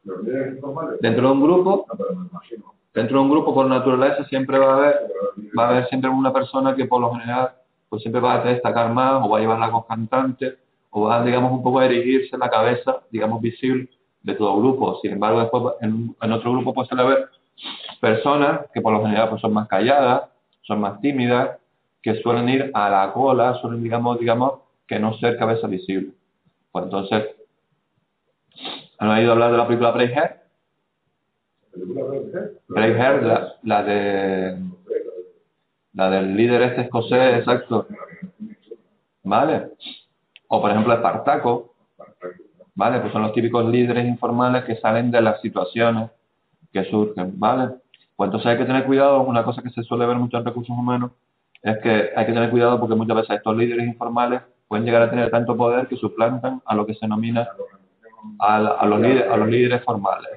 ¿Los líderes informales? dentro de un grupo, No, pero me imagino. dentro de un grupo por naturaleza siempre va a haber siempre una persona que por lo general pues siempre va a destacar más o va a llevar la voz cantante o va, digamos, un poco a erigirse en la cabeza, digamos, visible de todo grupo. Sin embargo, después en otro grupo puede ser haber personas que por lo general pues son más calladas, son más tímidas, que suelen ir a la cola, suelen, digamos, que no ser cabeza visible. Pues entonces, ¿han oído hablar de la película Braveheart? Braveheart, la del líder este escocés, exacto. ¿Vale? O por ejemplo Espartaco, ¿vale? Pues son los típicos líderes informales que salen de las situaciones que surgen, ¿vale? Pues entonces hay que tener cuidado. Una cosa que se suele ver mucho en recursos humanos es que hay que tener cuidado porque muchas veces estos líderes informales pueden llegar a tener tanto poder que suplantan a lo que se denomina a los líderes formales,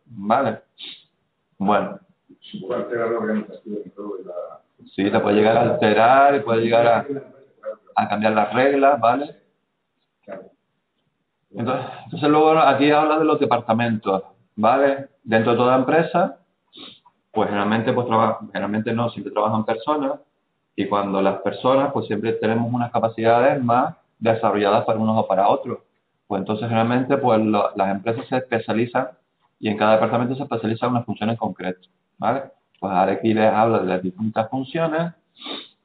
¿vale? Bueno, sí, te puede llegar a alterar y puede llegar a cambiar las reglas, ¿vale? Entonces luego aquí habla de los departamentos, ¿vale? Dentro de toda empresa, pues generalmente no, siempre trabajan personas, y cuando las personas, pues siempre tenemos unas capacidades más desarrolladas para unos o para otros. Pues entonces generalmente pues las empresas se especializan y en cada departamento se especializa en unas funciones concretas, ¿vale? Pues ahora aquí les habla de las distintas funciones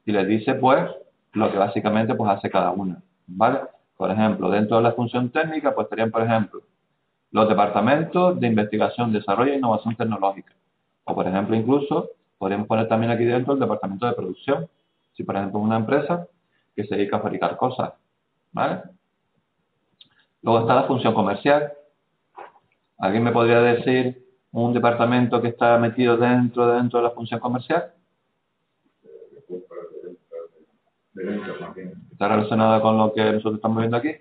y les dice pues lo que básicamente pues hace cada una, ¿vale? Por ejemplo, dentro de la función técnica pues estarían, por ejemplo, los departamentos de investigación, desarrollo e innovación tecnológica. O por ejemplo, incluso podríamos poner también aquí dentro el departamento de producción. Si por ejemplo una empresa que se dedica a fabricar cosas, ¿vale? Luego está la función comercial. ¿Alguien me podría decir un departamento que está metido dentro de la función comercial? ¿Está relacionada con lo que nosotros estamos viendo aquí?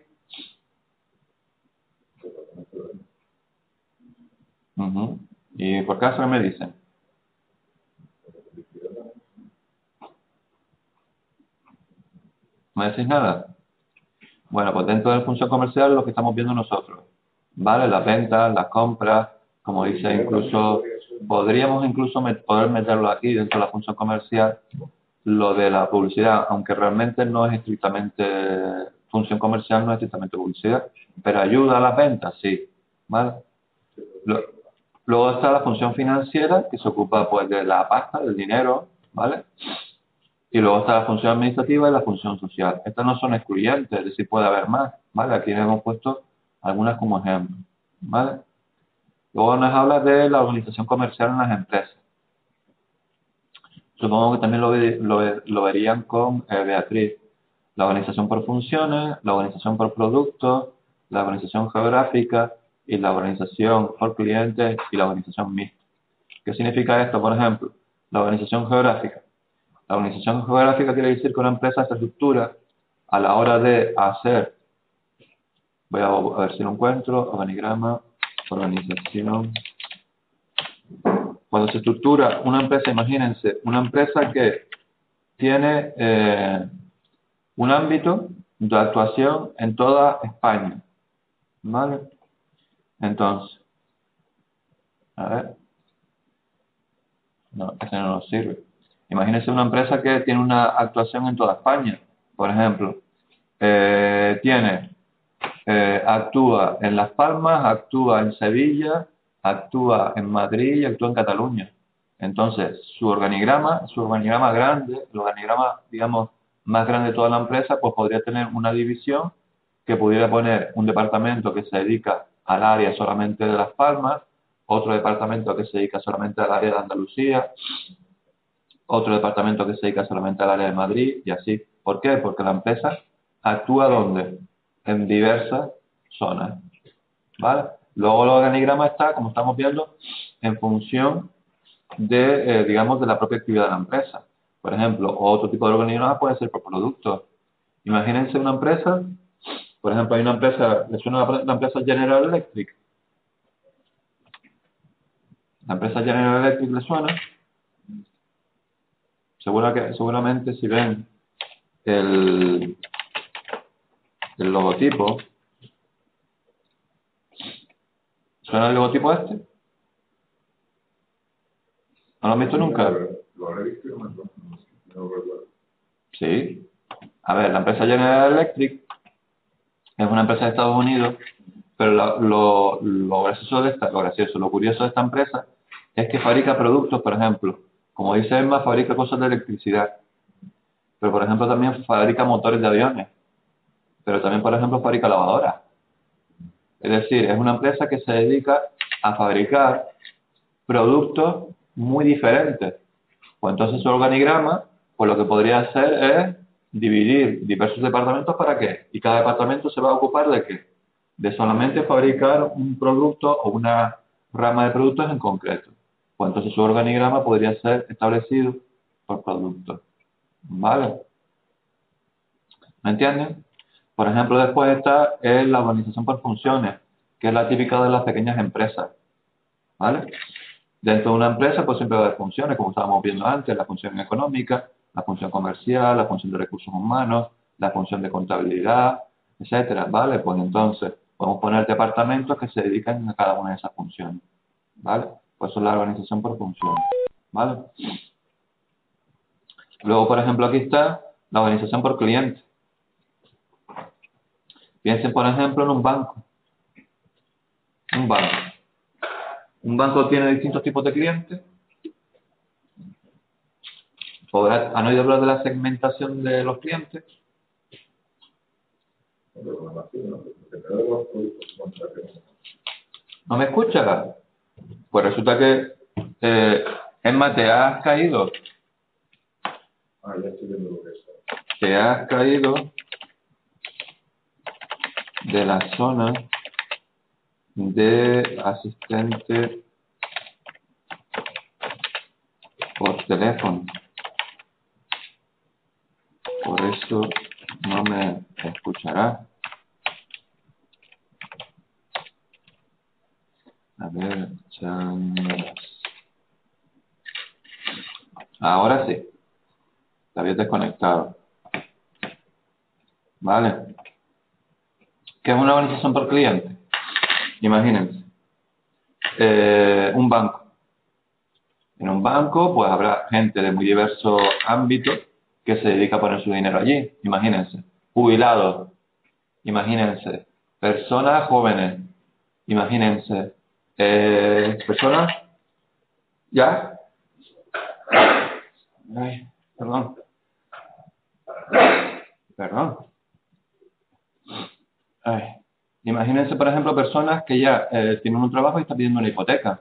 ¿Y por caso qué me dicen? ¿No me decís nada? Bueno, pues dentro de la función comercial lo que estamos viendo nosotros, ¿vale? Las ventas, las compras, como dice, incluso podríamos poder meterlo aquí dentro de la función comercial, lo de la publicidad, aunque realmente no es estrictamente, función comercial no es estrictamente publicidad, pero ayuda a las ventas, sí, ¿vale? Luego está la función financiera, que se ocupa pues de la pasta, del dinero, ¿vale? Y luego está la función administrativa y la función social. Estas no son excluyentes, es decir, puede haber más, ¿vale? Aquí hemos puesto algunas como ejemplo, ¿vale? Luego nos habla de la organización comercial en las empresas. Supongo que también lo verían con Beatriz. La organización por funciones, la organización por productos, la organización geográfica y la organización por clientes y la organización mixta. ¿Qué significa esto? Por ejemplo, la organización geográfica. La organización geográfica quiere decir que una empresa se estructura a la hora de hacer, voy a ver si lo encuentro, organigrama, organización. Cuando se estructura una empresa, imagínense, una empresa que tiene un ámbito de actuación en toda España, ¿vale? Entonces, a ver, no, ese no nos sirve. Imagínense una empresa que tiene una actuación en toda España, por ejemplo, actúa en Las Palmas, actúa en Sevilla, actúa en Madrid y actúa en Cataluña. Entonces, su organigrama grande, el organigrama, digamos, más grande de toda la empresa, pues podría tener una división que pudiera poner un departamento que se dedica al área solamente de Las Palmas, otro departamento que se dedica solamente al área de Andalucía, otro departamento que se dedica solamente al área de Madrid y así. ¿Por qué? Porque la empresa actúa ¿dónde? En diversas zonas, ¿vale? Luego el organigrama está, como estamos viendo, en función de, digamos, de la propia actividad de la empresa. Por ejemplo, otro tipo de organigrama puede ser por productos. Imagínense una empresa, por ejemplo, hay una empresa, ¿les suena la empresa General Electric? La empresa General Electric ¿les suena? Seguramente si ven el logotipo, ¿suena el logotipo este? ¿No lo han visto nunca? Lo he visto, no recuerdo. Sí. A ver, la empresa General Electric es una empresa de Estados Unidos, pero lo curioso de esta empresa es que fabrica productos, por ejemplo, Como dice Emma, fabrica cosas de electricidad. Pero, por ejemplo, también fabrica motores de aviones. Pero también, por ejemplo, fabrica lavadoras. Es decir, es una empresa que se dedica a fabricar productos muy diferentes. Pues entonces su organigrama, pues lo que podría hacer es dividir diversos departamentos para qué. Y cada departamento se va a ocupar de qué. De solamente fabricar un producto o una rama de productos en concreto. Pues entonces su organigrama podría ser establecido por productos. ¿Vale? ¿Me entienden? Por ejemplo, después está la organización por funciones, que es la típica de las pequeñas empresas. ¿Vale? Dentro de una empresa, pues siempre va a haber funciones, como estábamos viendo antes, la función económica, la función comercial, la función de recursos humanos, la función de contabilidad, etcétera, ¿vale? Pues entonces, podemos poner departamentos que se dedican a cada una de esas funciones, ¿vale? Pues eso es la organización por funciones, ¿vale? Luego, por ejemplo, aquí está la organización por cliente. Piensen, por ejemplo, en un banco. Un banco. Un banco tiene distintos tipos de clientes. ¿Han oído hablar de la segmentación de los clientes? ¿No me escuchas? Pues resulta que, Emma, te has caído. Ya estoy viendo lo que es. Te has caído de la zona de asistente por teléfono. Por eso no me escuchará. A ver, chanas. Ahora sí. Te habías desconectado. ¿Vale? ¿Qué es una organización por cliente? Imagínense. Un banco. En un banco, pues habrá gente de muy diversos ámbitos que se dedica a poner su dinero allí. Imagínense. Jubilados. Imagínense. Personas jóvenes. Imagínense. Personas. ¿Ya? Ay, perdón. Perdón. Ay. Imagínense, por ejemplo, personas que ya tienen un trabajo y están pidiendo una hipoteca.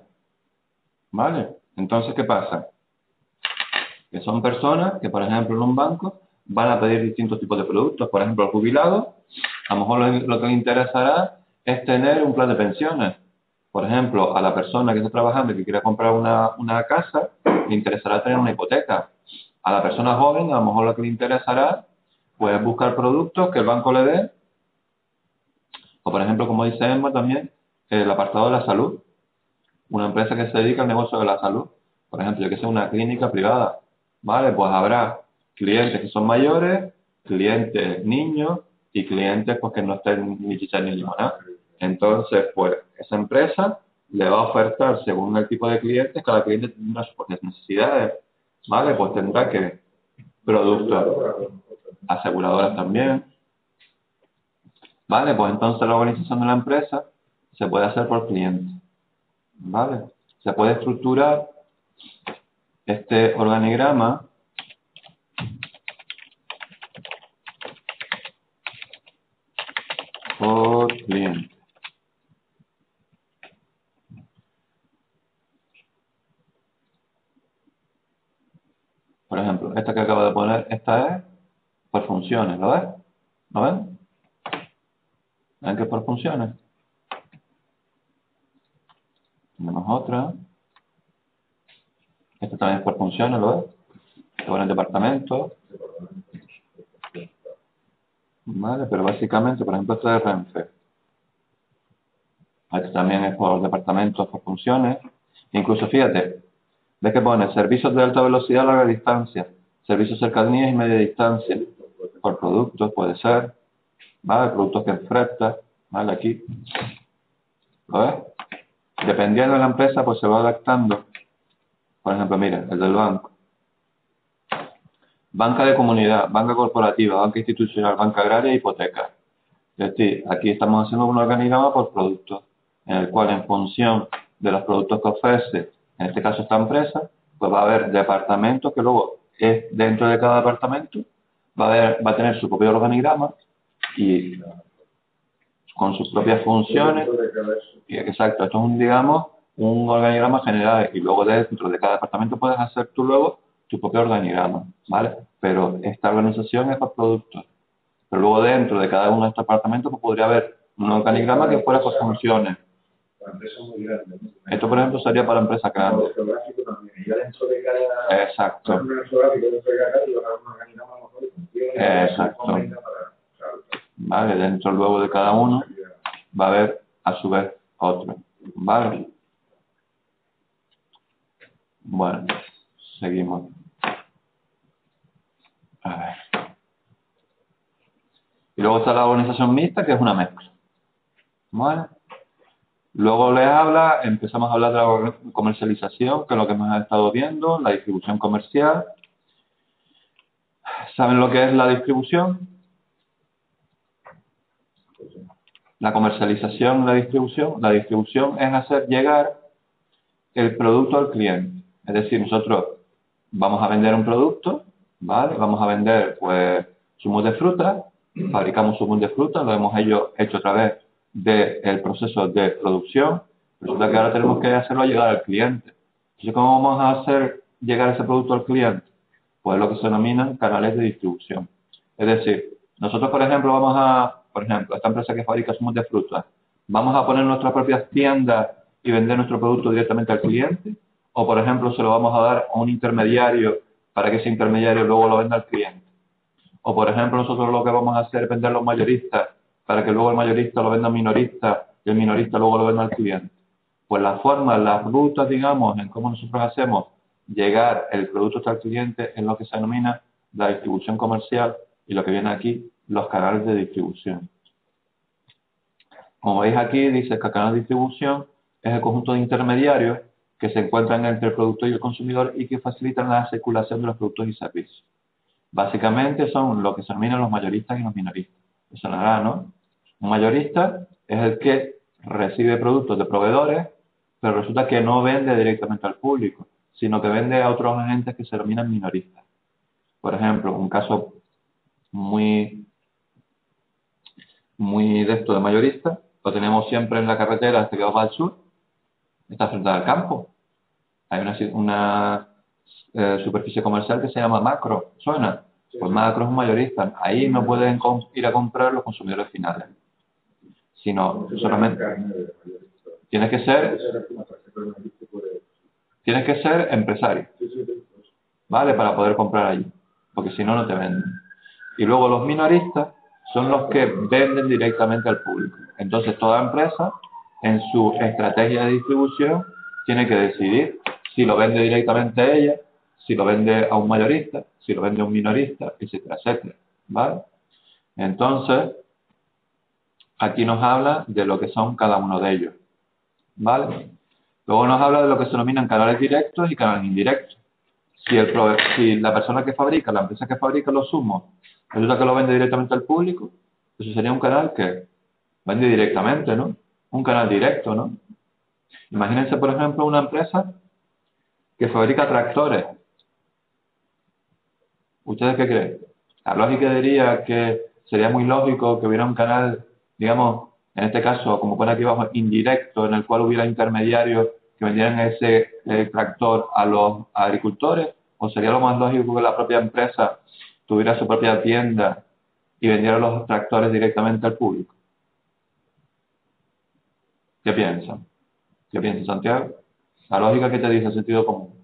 ¿Vale? Entonces, ¿qué pasa? Que son personas que, por ejemplo, en un banco van a pedir distintos tipos de productos. Por ejemplo, el jubilado, a lo mejor lo que le interesará es tener un plan de pensiones. Por ejemplo, a la persona que está trabajando y que quiera comprar una casa, le interesará tener una hipoteca. A la persona joven, a lo mejor lo que le interesará, pues buscar productos que el banco le dé. O, por ejemplo, como dice Emma también, el apartado de la salud. Una empresa que se dedica al negocio de la salud. Por ejemplo, yo que sé, una clínica privada. ¿Vale? Pues habrá clientes que son mayores, clientes niños y clientes pues que no estén ni chicha ni limonada. Entonces, pues esa empresa le va a ofertar según el tipo de clientes, cada cliente tendrá sus propias necesidades. ¿Vale? Pues tendrá que productos, aseguradoras también. ¿Vale? Pues entonces la organización de la empresa se puede hacer por cliente. ¿Vale? Se puede estructurar este organigrama por cliente. Por ejemplo, esta que acabo de poner, esta es por funciones, ¿lo ves? ¿Lo ven? ¿Ven que es por funciones? Tenemos otra. Esta también es por funciones, ¿lo ves? Se pone el departamento. Vale, pero básicamente, por ejemplo, esta de Renfe. Este también es por departamentos, por funciones. Incluso, fíjate, ves que pone servicios de alta velocidad a larga distancia, servicios cercanías y media distancia, por productos, puede ser, ¿vale? Productos que enfrenta, ¿vale? Aquí, ¿lo ves? Dependiendo de la empresa, pues se va adaptando. Por ejemplo, mira, el del banco. Banca de comunidad, banca corporativa, banca institucional, banca agraria e hipoteca. Es decir, aquí estamos haciendo un organigrama por productos, en el cual en función de los productos que ofrece, en este caso esta empresa, pues va a haber departamentos que luego dentro de cada departamento va a tener su propio organigrama y con sus propias funciones. Exacto, esto es digamos, un organigrama general y luego dentro de cada departamento puedes hacer tú luego tu propio organigrama, ¿vale? Pero esta organización es por productos. Pero luego dentro de cada uno de estos departamentos pues, podría haber un organigrama que fuera por funciones. La empresa es muy grande, ¿no? Esto, por ejemplo, sería para empresas grandes. Geográfico también. Y ya dentro de cada... Exacto. Por ejemplo, en el geográfico dentro de cada y un organigrama a lo mejor de funciones. Exacto. Vale, dentro luego de cada uno va a haber a su vez otro. Vale. Bueno, seguimos. A ver. Y luego está la organización mixta, que es una mezcla. ¿Vale? Luego empezamos a hablar de la comercialización, que es lo que hemos estado viendo, la distribución comercial. ¿Saben lo que es la distribución? La comercialización, la distribución. La distribución es hacer llegar el producto al cliente. Es decir, nosotros vamos a vender un producto, ¿vale? Vamos a vender, pues, zumos de fruta, fabricamos zumos de fruta, lo hemos hecho a través del proceso de producción. Resulta que ahora tenemos que hacerlo llegar al cliente. Entonces, ¿cómo vamos a hacer llegar ese producto al cliente? Pues lo que se denominan canales de distribución. Es decir, nosotros, por ejemplo, esta empresa que fabrica zumos de fruta, vamos a poner nuestras propias tiendas y vender nuestro producto directamente al cliente, o por ejemplo se lo vamos a dar a un intermediario para que ese intermediario luego lo venda al cliente. O por ejemplo nosotros lo que vamos a hacer es venderlo a un mayorista para que luego el mayorista lo venda al minorista y el minorista luego lo venda al cliente. Pues la forma, las rutas, digamos, en cómo nosotros hacemos llegar el producto hasta el cliente es lo que se denomina la distribución comercial y lo que viene aquí, los canales de distribución. Como veis aquí, dice que el canal de distribución es el conjunto de intermediarios que se encuentran entre el productor y el consumidor y que facilitan la circulación de los productos y servicios. Básicamente son lo que se denominan los mayoristas y los minoristas. Eso sonará, ¿no? Un mayorista es el que recibe productos de proveedores, pero resulta que no vende directamente al público, sino que vende a otros agentes que se denominan minoristas. Por ejemplo, un caso muy de esto de mayorista, lo tenemos siempre en la carretera que va para el sur, está frente al campo. Hay una superficie comercial que se llama Macro, ¿suena? Pues Macro es un mayorista. Ahí no pueden ir a comprar los consumidores finales. Sino solamente tienes que ser empresario, ¿vale? Para poder comprar allí, porque si no, no te venden. Y luego los minoristas son los que venden directamente al público. Entonces toda empresa en su estrategia de distribución tiene que decidir si lo vende directamente a ella, si lo vende a un mayorista, si lo vende a un minorista, etcétera, etcétera, ¿vale? Entonces, aquí nos habla de lo que son cada uno de ellos, ¿vale? Luego nos habla de lo que se denominan canales directos y canales indirectos. Si la persona que fabrica, la empresa que fabrica los zumos, resulta que lo vende directamente al público, eso sería un canal que vende directamente, ¿no? Un canal directo, ¿no? Imagínense, por ejemplo, una empresa que fabrica tractores. ¿Ustedes qué creen? La lógica diría que sería muy lógico que hubiera un canal, digamos, en este caso, como pone aquí abajo, indirecto, en el cual hubiera intermediarios que vendieran ese tractor a los agricultores, o sería lo más lógico que la propia empresa tuviera su propia tienda y vendiera los tractores directamente al público. ¿Qué piensan? ¿Qué piensas, Santiago? La lógica que te dice el sentido común.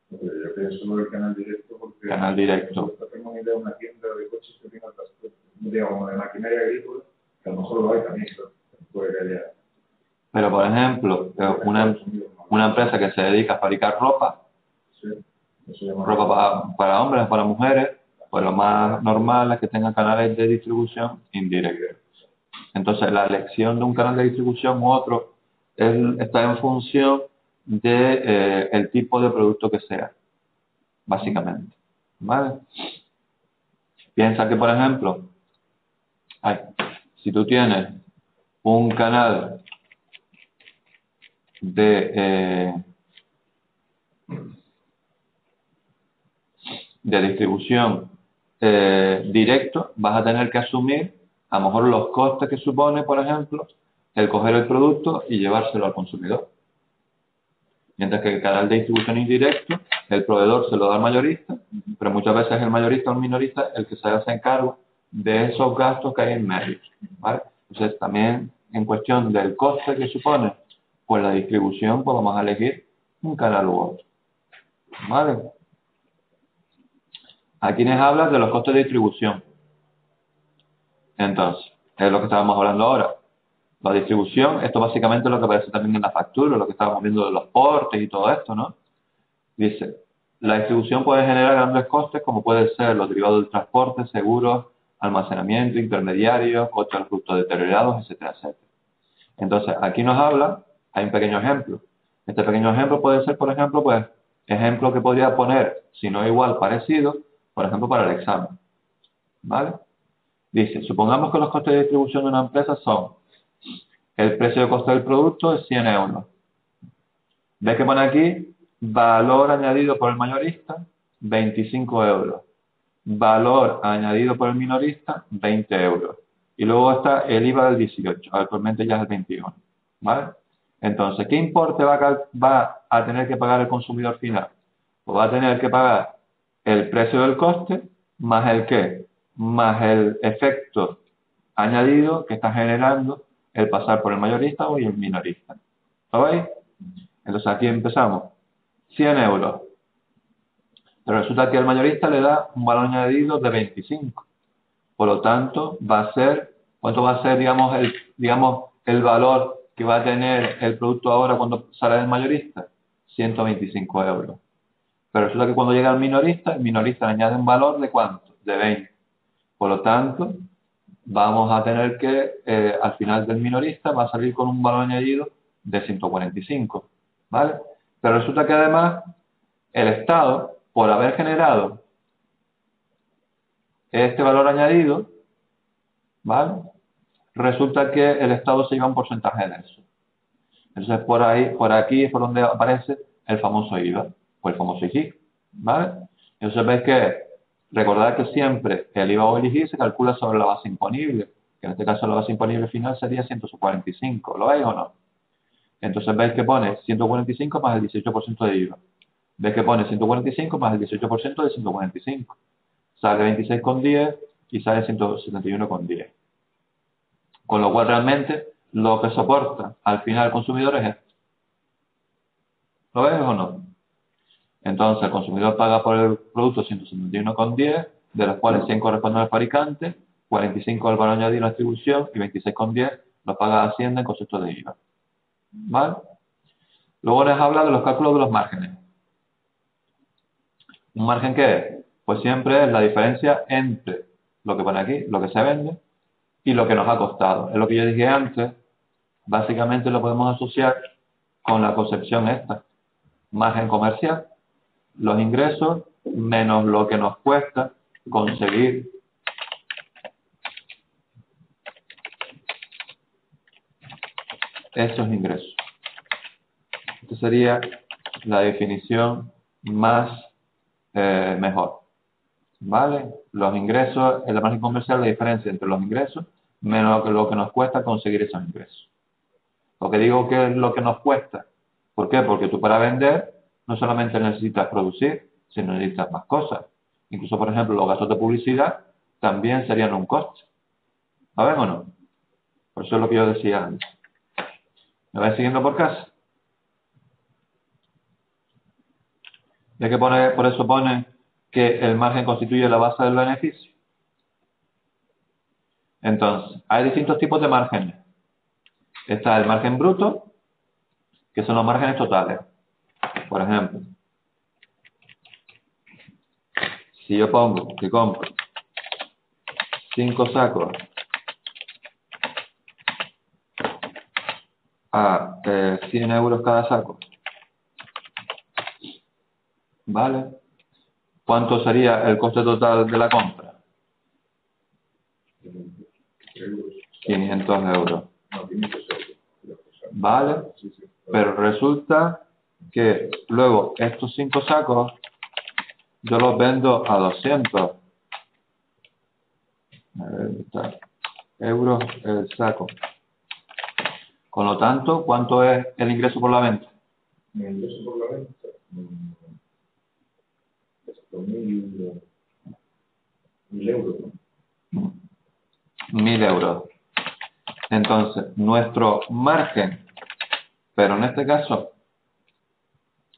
Yo pienso en el canal directo porque... Canal directo. Yo tengo una idea de una tienda de coches que tiene digamos, de maquinaria agrícola, que a lo mejor lo hay también, puede que haya... Pero, por ejemplo, una empresa que se dedica a fabricar ropa, ropa para hombres, para mujeres, pues lo más normal es que tengan canales de distribución indirectos. Entonces, la elección de un canal de distribución u otro está en función de el tipo de producto que sea, básicamente. ¿Vale? Piensa que, por ejemplo, si tú tienes un canal de de distribución directo, vas a tener que asumir a lo mejor los costes que supone, por ejemplo, el coger el producto y llevárselo al consumidor. Mientras que el canal de distribución indirecto, el proveedor se lo da al mayorista, pero muchas veces es el mayorista o el minorista el que se hace cargo de esos gastos que hay en medio, ¿vale? Entonces, también en cuestión del coste que supone, pues la distribución, pues vamos a elegir un canal u otro, ¿vale? Aquí les habla de los costes de distribución. Entonces, es lo que estábamos hablando ahora. La distribución, esto básicamente es lo que aparece también en la factura, lo que estábamos viendo de los portes y todo esto, ¿no? Dice, la distribución puede generar grandes costes como pueden ser los derivados del transporte, seguros, almacenamiento, intermediarios, costes de los productos deteriorados, etcétera, etcétera. Entonces, aquí nos habla, hay un pequeño ejemplo. Este pequeño ejemplo puede ser, por ejemplo, pues, ejemplo que podría poner, si no igual, parecido, por ejemplo, para el examen, ¿vale? Dice, supongamos que los costes de distribución de una empresa son el precio de coste del producto es 100 euros. ¿Ves que pone aquí? Valor añadido por el mayorista, 25 euros. Valor añadido por el minorista, 20 euros. Y luego está el IVA del 18, actualmente ya es el 21. ¿Vale? Entonces, ¿qué importe va a tener que pagar el consumidor final? Pues va a tener que pagar el precio del coste más el ¿qué? Más el efecto añadido que está generando el pasar por el mayorista o el minorista. ¿Lo veis? Entonces aquí empezamos. 100 euros. Pero resulta que el mayorista le da un valor añadido de 25. Por lo tanto, ¿cuánto va a ser, digamos, el valor que va a tener el producto ahora cuando sale del mayorista? 125 euros. Pero resulta que cuando llega el minorista le añade un valor de ¿cuánto? De 20. Por lo tanto, vamos a tener que, al final del minorista, va a salir con un valor añadido de 145, ¿vale? Pero resulta que además, el Estado, por haber generado este valor añadido, ¿vale? Resulta que el Estado se lleva un porcentaje de eso. Entonces, por aquí es por donde aparece el famoso IVA, o el famoso IGI, ¿vale? Entonces, veis que recordad que siempre el IVA o el IGI se calcula sobre la base imponible, que en este caso la base imponible final sería 145, ¿lo veis o no? Entonces, veis que pone 145 más el 18% de IVA. Veis que pone 145 más el 18% de 145. Sale 26,10 y sale 171,10. Con lo cual, realmente, lo que soporta al final el consumidor es esto. ¿Lo ves o no? Entonces, el consumidor paga por el producto 171,10, de los cuales 100 corresponden al fabricante, 45 al valor añadido en la distribución y 26,10 lo paga Hacienda en concepto de IVA. ¿Vale? Luego les habla de los cálculos de los márgenes. ¿Un margen qué es? Pues siempre es la diferencia entre lo que pone aquí, lo que se vende, y lo que nos ha costado. Es lo que yo dije antes, básicamente lo podemos asociar con la concepción esta. Margen comercial, los ingresos menos lo que nos cuesta conseguir esos ingresos. Esta sería la definición más mejor. ¿Vale? Los ingresos, el margen comercial, la diferencia entre los ingresos menos lo que nos cuesta conseguir esos ingresos. Lo que digo que es lo que nos cuesta. ¿Por qué? Porque tú para vender no solamente necesitas producir, sino necesitas más cosas. Incluso, por ejemplo, los gastos de publicidad también serían un coste. ¿Lo ven o no? Por eso es lo que yo decía antes. ¿Me vais siguiendo por casa? ¿De qué pone? Por eso pone que el margen constituye la base del beneficio. Entonces, hay distintos tipos de márgenes. Está el margen bruto, que son los márgenes totales. Por ejemplo, si yo pongo que compro 5 sacos a 100 euros cada saco, ¿vale? ¿Cuánto sería el coste total de la compra? 500 euros. ¿Vale? Pero resulta que luego estos 5 sacos yo los vendo a 200. A ver, está. Euros el saco. Con lo tanto, ¿cuánto es el ingreso por la venta? El ingreso por la venta. Esto, 1.000 euros, ¿no? 1.000 euros. Entonces, nuestro margen, pero en este caso,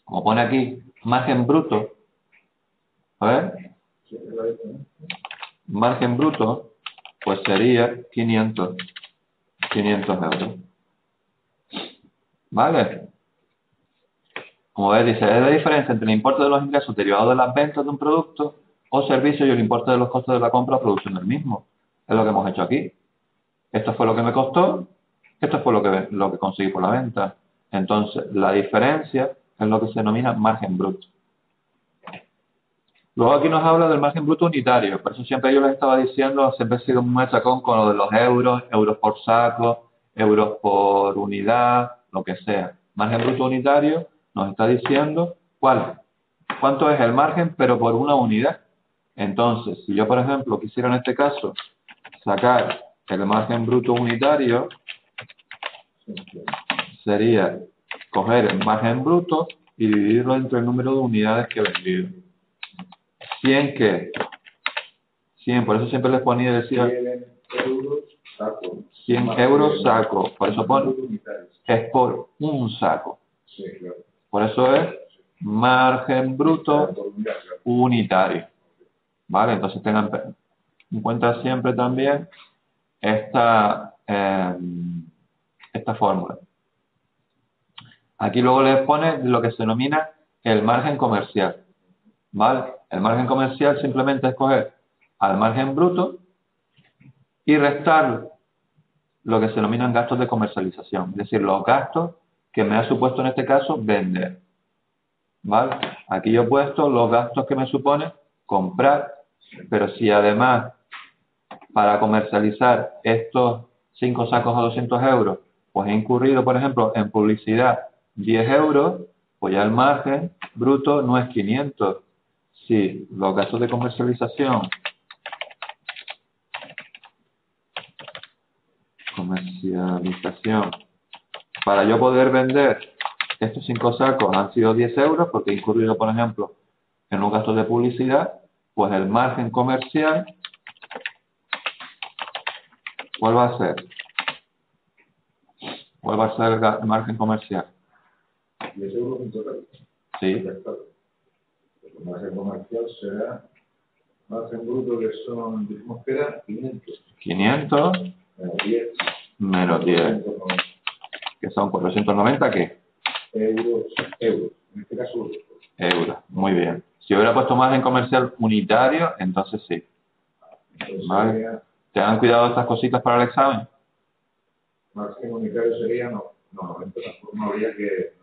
como pone aquí, margen bruto, a ver, margen bruto, pues sería 500 euros. ¿Vale? Como ves, dice, es la diferencia entre el importe de los ingresos derivados de las ventas de un producto o servicio y el importe de los costes de la compra o producción del mismo. Es lo que hemos hecho aquí. Esto fue lo que me costó, esto fue lo que conseguí por la venta. Entonces, la diferencia es lo que se denomina margen bruto. Luego aquí nos habla del margen bruto unitario. Por eso siempre yo les estaba diciendo, siempre he sido muy machacón con lo de los euros, euros por saco, euros por unidad, lo que sea. Margen bruto unitario nos está diciendo cuánto es el margen, pero por una unidad. Entonces, si yo, por ejemplo, quisiera en este caso sacar el margen bruto unitario, sería coger el margen bruto y dividirlo entre el número de unidades que he vendido. 100 ¿qué? 100, por eso siempre les ponía y decía 100 euros saco. 100 euros saco, por eso pone, es por un saco. Sí, claro. Por eso es margen bruto unitario. ¿Vale? Entonces tengan en cuenta siempre también esta fórmula. Aquí luego les pone lo que se denomina el margen comercial. ¿Vale? El margen comercial simplemente es coger al margen bruto y restar lo que se denominan gastos de comercialización, es decir, los gastos que me ha supuesto en este caso vender. ¿Vale? Aquí yo he puesto los gastos que me supone comprar, pero si además para comercializar estos 5 sacos a 200 euros, pues he incurrido, por ejemplo, en publicidad 10 euros, pues ya el margen bruto no es 500. Si los gastos de comercialización para yo poder vender estos 5 sacos han sido 10 euros porque he incurrido, por ejemplo, en un gasto de publicidad, pues el margen comercial, ¿cuál va a ser? ¿Cuál va a ser el margen comercial? 10 euros en total. Sí. El margen comercial será margen bruto, que son, dijimos que era 500. 500 menos 10. Menos 10. Que son 490, ¿qué? Euros. En este caso, euros. Muy bien. Si hubiera puesto margen comercial unitario, entonces sí. ¿Vale? Tengan cuidado de estas cositas para el examen. Margen unitario sería, normalmente la forma habría que...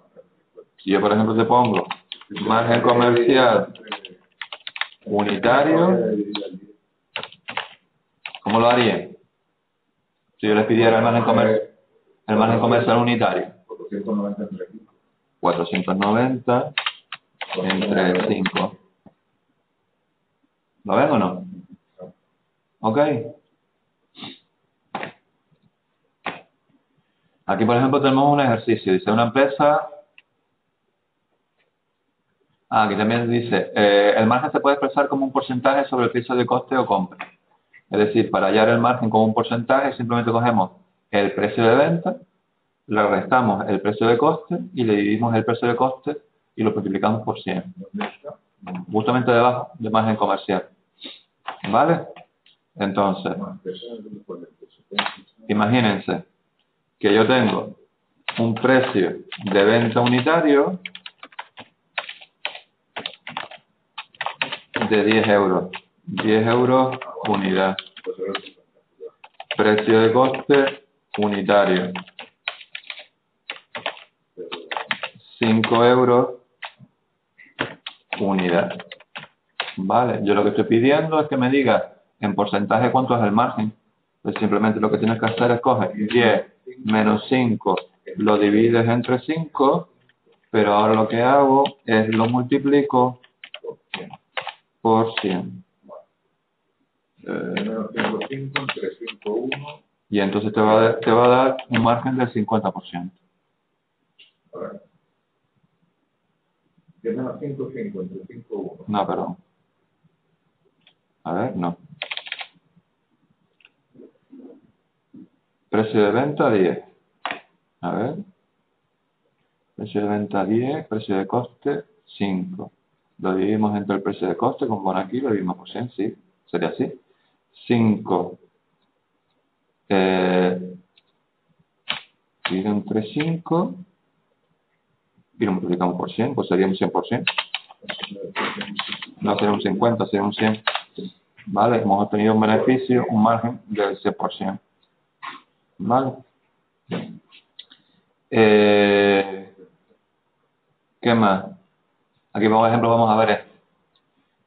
Si yo, por ejemplo, te pongo margen comercial unitario, ¿cómo lo haría? Si yo les pidiera el margen comercial unitario. 490 entre 5. 490 entre 5. ¿Lo ven o no? ¿Ok? Aquí, por ejemplo, tenemos un ejercicio. Dice una empresa... aquí también dice, el margen se puede expresar como un porcentaje sobre el precio de coste o compra. Es decir, para hallar el margen como un porcentaje, simplemente cogemos el precio de venta, le restamos el precio de coste y le dividimos el precio de coste y lo multiplicamos por 100. Justamente debajo de margen comercial. ¿Vale? Entonces, imagínense que yo tengo un precio de venta unitario de 10 euros. 10 euros unidad. Precio de coste unitario. 5 euros unidad. Vale, yo lo que estoy pidiendo es que me diga en porcentaje cuánto es el margen. Pues simplemente lo que tienes que hacer es coger 10 menos 5, lo divides entre 5, pero ahora lo que hago es lo multiplico por 100. Menos 105 entre 101. Y entonces te va a dar un margen del 50%. A ver. 10 menos 5, 5 entre 5, 1. No, perdón. A ver, no. Precio de venta 10. A ver. Precio de venta 10, precio de coste 5. Lo dividimos entre el precio de coste, como pone aquí, lo dividimos por 100, sí. Sería así. 5 dividido entre 5 y lo multiplicamos por 100, pues sería un 100%. No sería un 50, sería un 100. ¿Vale? Hemos obtenido un beneficio, un margen del 100%. ¿Vale? ¿Qué más? Aquí, por ejemplo, vamos a ver esto.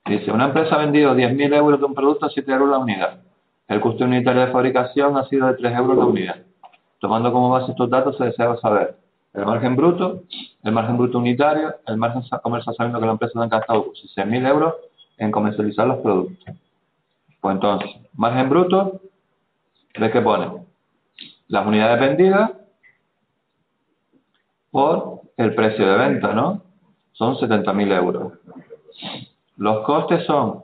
Dice, una empresa ha vendido 10.000 euros de un producto a 7 euros la unidad. El coste unitario de fabricación ha sido de 3 euros la unidad. Tomando como base estos datos, se desea saber el margen bruto unitario, el margen comercial sabiendo que la empresa ha gastado 6.000 euros en comercializar los productos. Pues entonces, margen bruto, ¿ves qué pone? Las unidades vendidas por el precio de venta, ¿no? Son 70.000 euros. Los costes son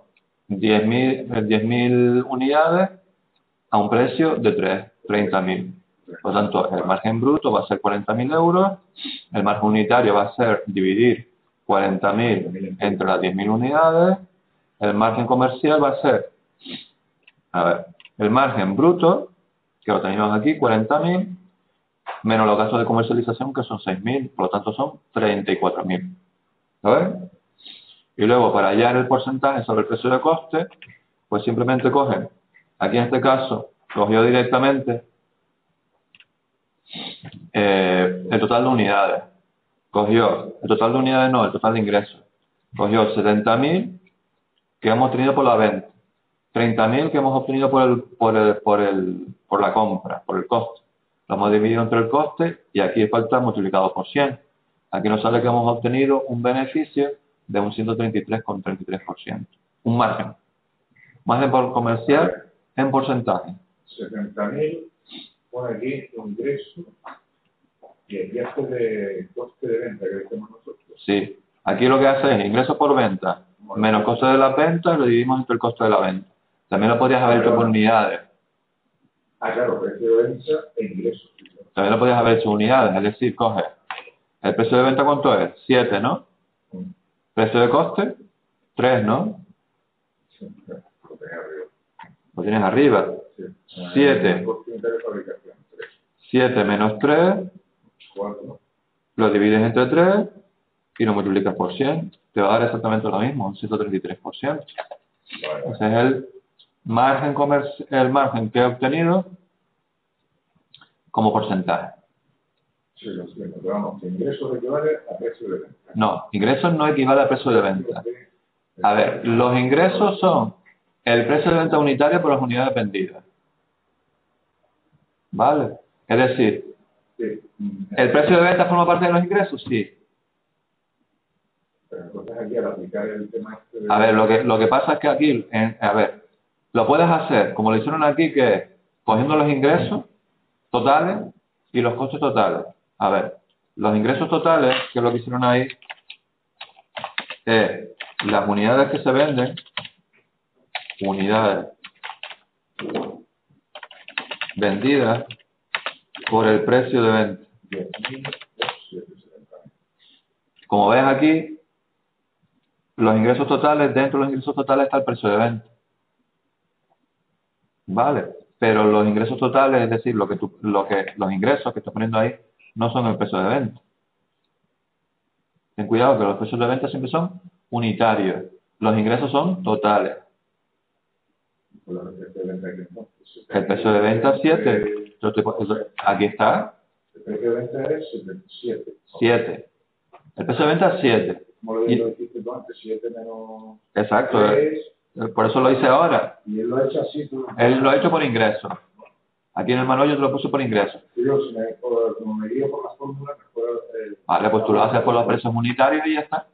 10.000 unidades a un precio de 30.000. Por lo tanto, el margen bruto va a ser 40.000 euros, el margen unitario va a ser dividir 40.000 entre las 10.000 unidades, el margen comercial va a ser, a ver, el margen bruto, que lo tenemos aquí, 40.000, menos los gastos de comercialización, que son 6.000, por lo tanto son 34.000. ¿Lo ven? Y luego, para hallar el porcentaje sobre el precio de coste, pues simplemente cogen, aquí en este caso, cogió directamente el total de unidades. Cogió el total de unidades, no, el total de ingresos. Cogió 70.000 que hemos obtenido por la venta, 30.000 que hemos obtenido por la compra, por el coste. Lo hemos dividido entre el coste y aquí falta multiplicado por 100. Aquí nos sale que hemos obtenido un beneficio de un 133,33%. Un margen. Margen por comercial en porcentaje. 70.000, pone aquí ingreso y el viaje de coste de venta que decimos nosotros. Sí. Aquí lo que hace es ingresos por venta menos coste de la venta y lo dividimos entre el coste de la venta. También lo podrías haber hecho por unidades. Ah, claro, precio de venta e ingresos. También lo podrías haber hecho unidades, es decir, coge el precio de venta, ¿cuánto es? 7, ¿no? Precio de coste, 3, ¿no? Sí, lo tenés arriba. Lo tienes arriba. Sí. 7. 7 menos 3. 4. Lo divides entre 3 y lo multiplicas por 100. Te va a dar exactamente lo mismo, un 133%. Ese es el margen que he obtenido como porcentaje. Sí, lo siento, pero vamos, ingresos equivale a precio de venta. No, ingresos no equivale a precio de venta. A ver, los ingresos son el precio de venta unitario por las unidades vendidas. ¿Vale? Es decir, ¿el precio de venta forma parte de los ingresos? Sí. Pero entonces aquí al aplicar el tema este de... A ver, lo que pasa es que aquí, a ver, lo puedes hacer como lo hicieron aquí, que es cogiendo los ingresos totales y los costes totales. A ver, los ingresos totales, que es lo que hicieron ahí, es las unidades que se venden, unidades vendidas por el precio de venta. Como ves aquí, los ingresos totales, dentro de los ingresos totales está el precio de venta. ¿Vale? Pero los ingresos totales, es decir, los ingresos que estás poniendo ahí, no son el precio de venta. Ten cuidado que los precios de venta siempre son unitarios. Los ingresos son totales. El precio de venta es 7. Aquí está. El precio de venta es 7. 7. El precio de venta es 7. Como lo dijiste tú antes, 7 menos... Exacto. 3. Por eso lo hice ahora. Y él lo ha hecho así. Él lo ha hecho por ingreso. Aquí en el manual yo te lo puse por ingreso. Como me guío por las fórmulas, mejor... Vale, pues tú lo haces por los precios unitarios y ya está.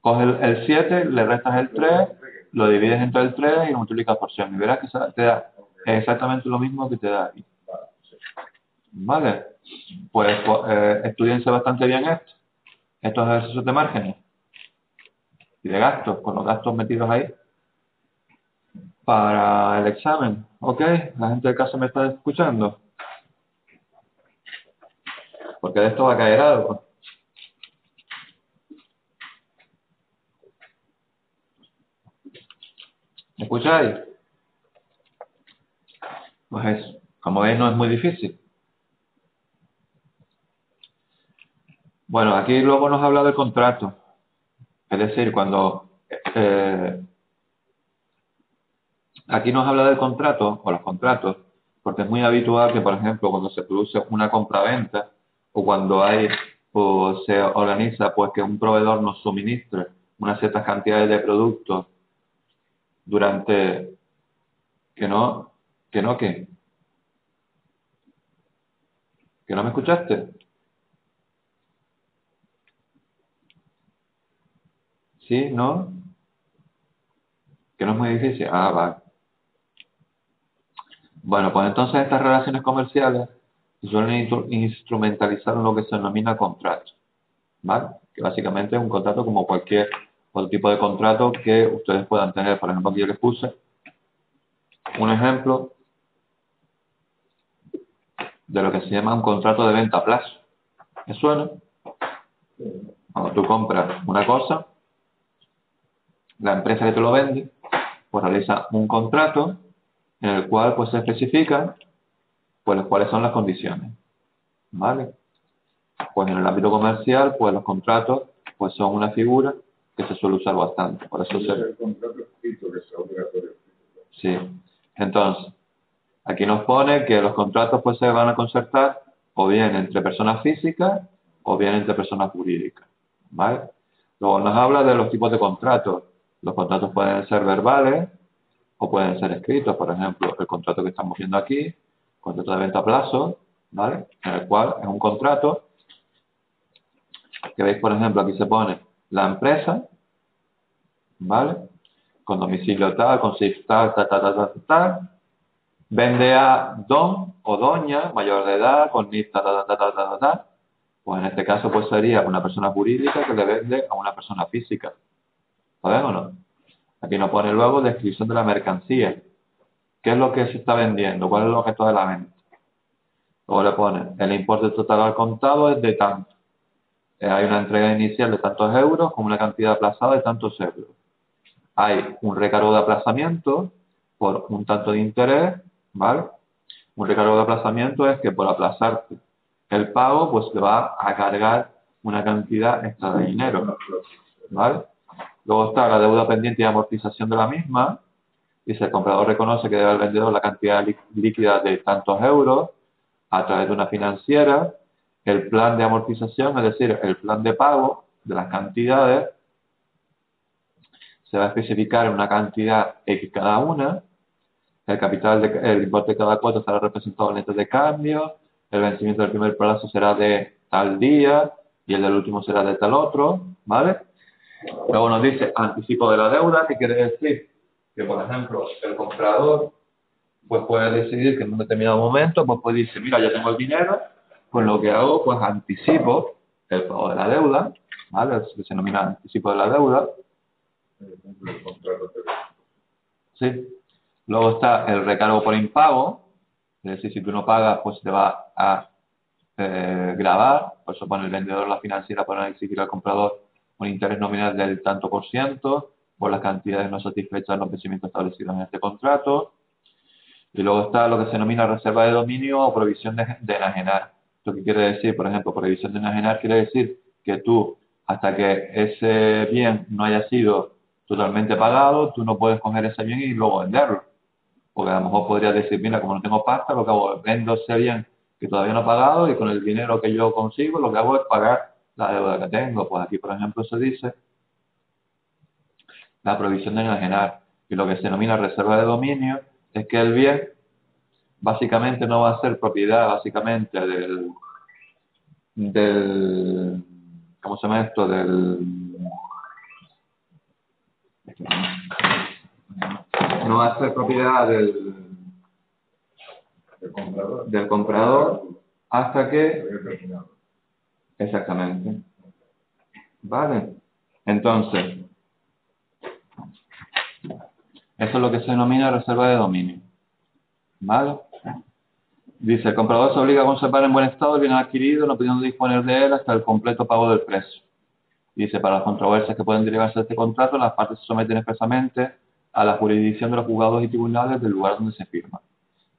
Coges el 7, le restas el 3, lo divides entre el 3 y lo multiplicas por 100. Y verás que te da exactamente lo mismo que te da aquí. ¿Vale? Pues estudiense bastante bien estos ejercicios de márgenes y de gastos, con los gastos metidos ahí para el examen. ¿Ok? La gente de casa me está escuchando. Porque de esto va a caer algo. ¿Me escucháis? Pues eso. Como veis, no es muy difícil. Bueno, aquí luego nos habla del contrato. Es decir, cuando aquí nos habla del contrato o los contratos, porque es muy habitual que, por ejemplo, cuando se produce una compraventa o cuando hay o se organiza pues que un proveedor nos suministre unas ciertas cantidades de productos durante que no que no me escuchaste. ¿Sí? ¿No? Que no es muy difícil. Ah, vale. Bueno, pues entonces estas relaciones comerciales se suelen instrumentalizar en lo que se denomina contrato, ¿vale? Que básicamente es un contrato como cualquier otro tipo de contrato que ustedes puedan tener. Por ejemplo, aquí yo les puse un ejemplo de lo que se llama un contrato de venta a plazo. ¿Me suena? Cuando tú compras una cosa, la empresa que te lo vende, pues realiza un contrato en el cual pues se especifican pues cuáles son las condiciones, ¿vale? Pues en el ámbito comercial, pues los contratos pues son una figura que se suele usar bastante. Por eso el contrato escrito que sea obligatorio. Sí. Entonces, aquí nos pone que los contratos pues se van a concertar o bien entre personas físicas o bien entre personas jurídicas, ¿vale? Luego nos habla de los tipos de contratos. Los contratos pueden ser verbales o pueden ser escritos. Por ejemplo, el contrato que estamos viendo aquí, contrato de venta a plazo, ¿vale? En el cual es un contrato que veis, por ejemplo, aquí se pone la empresa, ¿vale? Con domicilio tal, con CIF tal, tal, tal, tal, tal, tal. Vende a don o doña, mayor de edad, con NIF, tal, tal, tal, tal, tal, tal. Pues en este caso pues sería una persona jurídica que le vende a una persona física. ¿Sabes o no? Aquí nos pone luego descripción de la mercancía. ¿Qué es lo que se está vendiendo? ¿Cuál es el objeto de la venta? Luego le pone el importe total al contado es de tanto. Hay una entrega inicial de tantos euros con una cantidad aplazada de tantos euros. Hay un recargo de aplazamiento por un tanto de interés, ¿vale? Un recargo de aplazamiento es que por aplazarte el pago, pues te va a cargar una cantidad extra de dinero, ¿vale? Luego está la deuda pendiente y amortización de la misma, y si el comprador reconoce que debe al vendedor la cantidad líquida de tantos euros a través de una financiera, el plan de amortización, es decir, el plan de pago de las cantidades, se va a especificar en una cantidad X cada una. El capital, el importe de cada cuota estará representado en letras de cambio. El vencimiento del primer plazo será de tal día y el del último será de tal otro, ¿vale? Luego nos dice anticipo de la deuda, que quiere decir que, por ejemplo, el comprador pues puede decidir que en un determinado momento pues puede decir, mira, ya tengo el dinero, pues lo que hago, pues anticipo el pago de la deuda, ¿vale? Eso que se denomina anticipo de la deuda. El contrato Sí. Luego está el recargo por impago, es decir, si tú no pagas, pues te va a gravar, por eso pone el vendedor, la financiera, para exigir al comprador un interés nominal del tanto por ciento por las cantidades no satisfechas en los vencimientos establecidos en este contrato. Y luego está lo que se denomina reserva de dominio o provisión de enajenar. ¿Esto qué quiere decir? Por ejemplo, provisión de enajenar quiere decir que tú, hasta que ese bien no haya sido totalmente pagado, tú no puedes coger ese bien y luego venderlo. Porque a lo mejor podrías decir, mira, como no tengo pasta, lo que hago es vendo ese bien que todavía no he pagado y con el dinero que yo consigo lo que hago es pagar la deuda que tengo. Pues aquí, por ejemplo, se dice la provisión de enajenar. Y lo que se denomina reserva de dominio es que el bien básicamente no va a ser propiedad básicamente del ¿cómo se llama esto? no va a ser propiedad del comprador hasta que... Exactamente. Vale. Entonces, eso es lo que se denomina reserva de dominio. ¿Vale? Dice, el comprador se obliga a conservar en buen estado el bien adquirido, no pudiendo disponer de él hasta el completo pago del precio. Dice, para las controversias que pueden derivarse de este contrato, las partes se someten expresamente a la jurisdicción de los juzgados y tribunales del lugar donde se firma.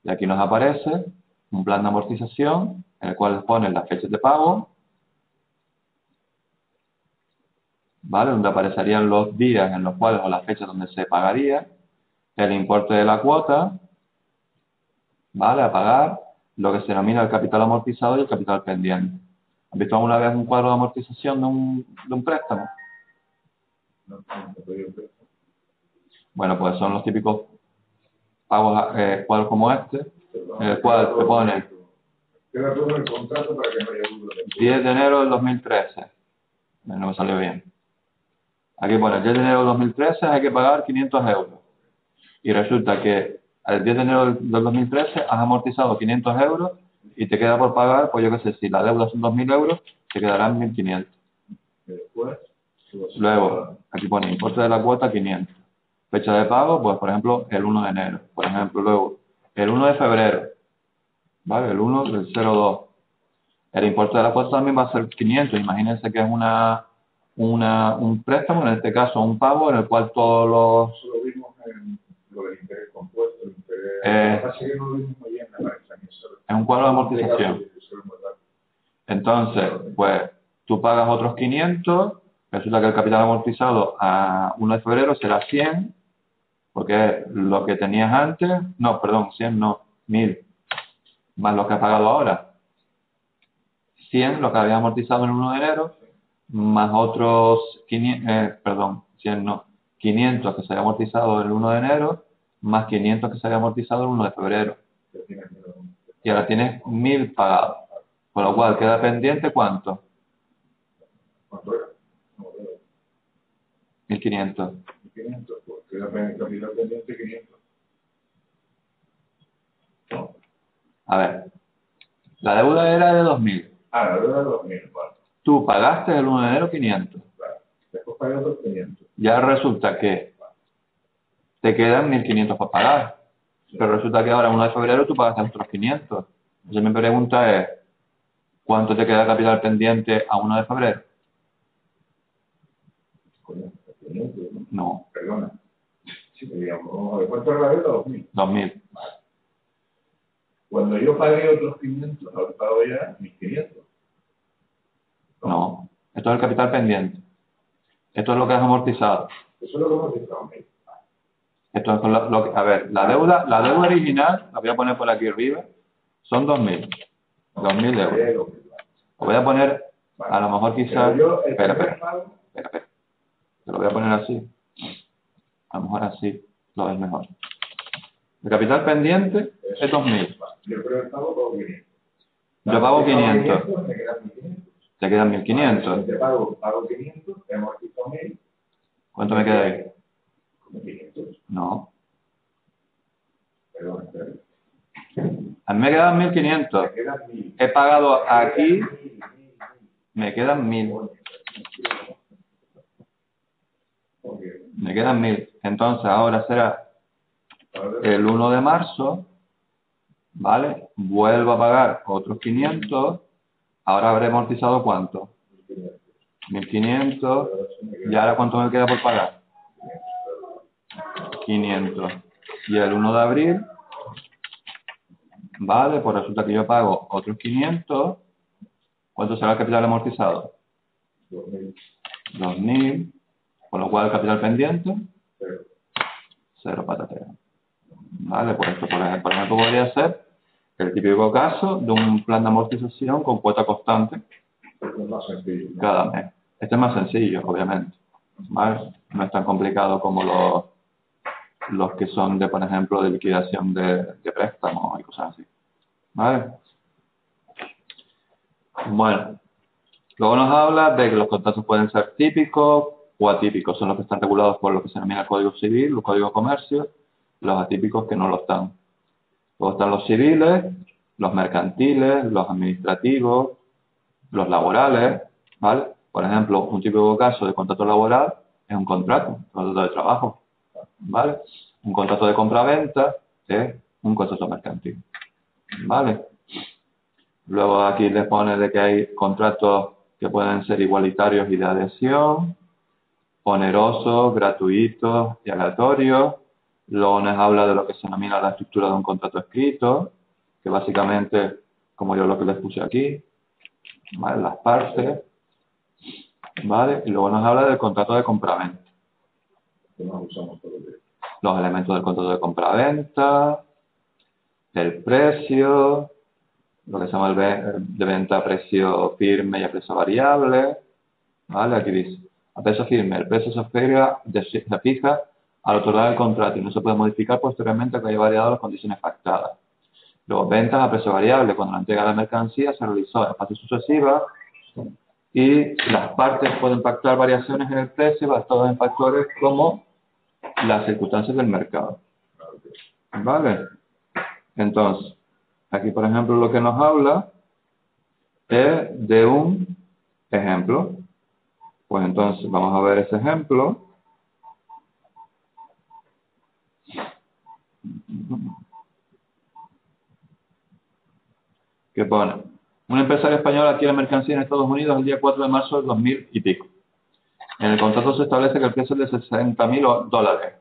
Y aquí nos aparece un plan de amortización, en el cual ponen las fechas de pago, ¿vale? Donde aparecerían los días en los cuales o las fechas donde se pagaría, el importe de la cuota, ¿vale? A pagar, lo que se denomina el capital amortizado y el capital pendiente. ¿Has visto alguna vez un cuadro de amortización de un préstamo? Bueno, pues son los típicos pagos, cuadros como este, en el cual te pone 10 de enero del 2013. No me salió bien. Aquí pone 10 de enero del 2013 hay que pagar 500 euros. Y resulta que el 10 de enero del 2013 has amortizado 500 euros y te queda por pagar, pues yo qué sé, si la deuda son 2.000 euros, te quedarán 1.500. Luego, aquí pone importe de la cuota 500. Fecha de pago, pues por ejemplo, el 1 de enero. Por ejemplo, luego, el 1 de febrero, ¿vale? El 1 del 02. El importe de la cuota también va a ser 500. Imagínense que es un préstamo, en este caso un pago, en el cual todos los... Eso lo vimos en lo del interés compuesto, el interés... Lo que pasa es que no lo vimos muy bien, me parece a mí. Es un cuadro de amortización. Entonces, pues, tú pagas otros 500, resulta que el capital amortizado a 1 de febrero será 100, porque es lo que tenías antes, no, perdón, 100 no, 1.000, más lo que has pagado ahora. 100, lo que habías amortizado en el 1 de enero, más otros 500, perdón, 100 no, 500 que se había amortizado el 1 de enero, más 500 que se había amortizado el 1 de febrero. Y ahora tienes 1.000 pagados. Con lo cual, queda pendiente, ¿cuánto? ¿Cuánto era? 1.500. 1.500, pues queda capital pendiente 500. ¿No? A ver, la deuda era de 2.000. Ah, la deuda de 2.000, vale. Tú pagaste el 1 de enero 500. Claro. Después pagué otros 500. Ya resulta que te quedan 1.500 por pagar. Pero resulta que ahora, 1 de febrero, tú pagaste otros 500. Entonces mi pregunta es, ¿cuánto te queda capital pendiente a 1 de febrero? Coño, 500, ¿no? No. Perdona. Sí, digamos, ¿de cuánto era la deuda? 2.000. 2.000. Vale. Cuando yo pagué otros 500, ¿habré pagado ya 1.500? No. Esto es el capital pendiente. Esto es lo que has amortizado. Eso es lo que hemos dicho, 1.000. Esto es lo que, a ver, la deuda original, la voy a poner por aquí arriba, son 2.000. 2.000 euros. Lo voy a poner, a lo mejor quizás... Espera. Te lo voy a poner así. A lo mejor así lo ves mejor. El capital pendiente es 2.000. Yo creo que pago 500. Yo pago 500. Me quedan 1.500. Te quedan 1.500. Te pago 500, he amortizado 1.000. ¿Cuánto me queda ahí? Como 500. No. Perdón, espera. A mí me quedan 1.500. Me quedan 1.000. He pagado aquí, me quedan 1.000. Me quedan 1.000. Entonces ahora será el 1 de marzo, ¿vale? Vuelvo a pagar otros 500. Ahora habré amortizado ¿cuánto? 1.500. ¿Y ahora cuánto me queda por pagar? 500. Y el 1 de abril, ¿vale? Pues resulta que yo pago otros 500. ¿Cuánto será el capital amortizado? 2.000. Con lo cual el capital pendiente, 0 patatero. ¿Vale? Pues esto, por ejemplo, podría ser el típico caso de un plan de amortización con cuota constante cada mes. Este es más sencillo, obviamente. ¿Vale? No es tan complicado como los que son de, por ejemplo, de liquidación de préstamos y cosas así. ¿Vale? Bueno, luego nos habla de que los contratos pueden ser típicos, o atípicos. Son los que están regulados por lo que se denomina el Código Civil, el Código de Comercio, los atípicos que no lo están. Luego están los civiles, los mercantiles, los administrativos, los laborales, ¿vale? Por ejemplo, un típico caso de contrato laboral es un contrato de trabajo, ¿vale? Un contrato de compra-venta es un contrato mercantil, ¿vale? Luego aquí les pone de que hay contratos que pueden ser igualitarios y de adhesión, onerosos, gratuitos y aleatorios. Luego nos habla de lo que se denomina la estructura de un contrato escrito, que básicamente, como yo lo que les puse aquí, ¿vale? Las partes, ¿vale? Y luego nos habla del contrato de compraventa. Los elementos del contrato de compraventa, el precio, lo que se llama el de venta a precio firme y a precio variable, ¿vale? Aquí dice, a precio firme, el precio se fija al otorgar el contrato y no se puede modificar posteriormente que haya variado las condiciones pactadas. Luego, ventas a precio variable, cuando la entrega de la mercancía se realizó en fase sucesiva y las partes pueden pactar variaciones en el precio basadas en factores como las circunstancias del mercado. ¿Vale? Entonces, aquí por ejemplo lo que nos habla es de un ejemplo. Pues entonces vamos a ver ese ejemplo. Que pone, un empresario español adquiere mercancía en Estados Unidos el día 4 de marzo del 2000 y pico. En el contrato se establece que el precio es de $60.000.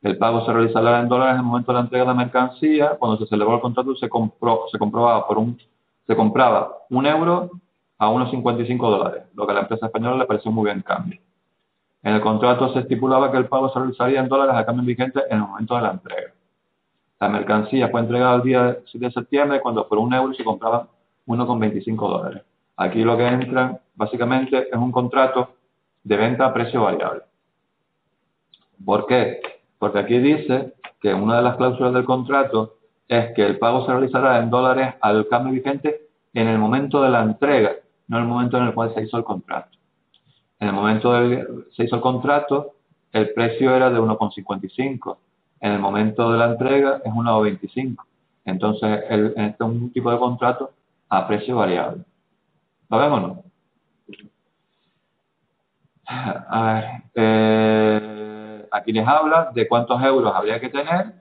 El pago se realizará en dólares en el momento de la entrega de la mercancía. Cuando se celebró el contrato se compraba un euro a unos $55, lo que a la empresa española le pareció muy bien cambio. En el contrato se estipulaba que el pago se realizaría en dólares a cambio vigente en el momento de la entrega. La mercancía fue entregada el día 7 de septiembre cuando por un euro se compraba $1,25. Aquí lo que entra básicamente es un contrato de venta a precio variable. ¿Por qué? Porque aquí dice que una de las cláusulas del contrato es que el pago se realizará en dólares al cambio vigente en el momento de la entrega, no en el momento en el cual se hizo el contrato. En el momento del se hizo el contrato, el precio era de 1,55. En el momento de la entrega es 1,25. Entonces, este es un tipo de contrato a precio variable. ¿Lo vemos o no? A ver, aquí les habla de cuántos euros habría que tener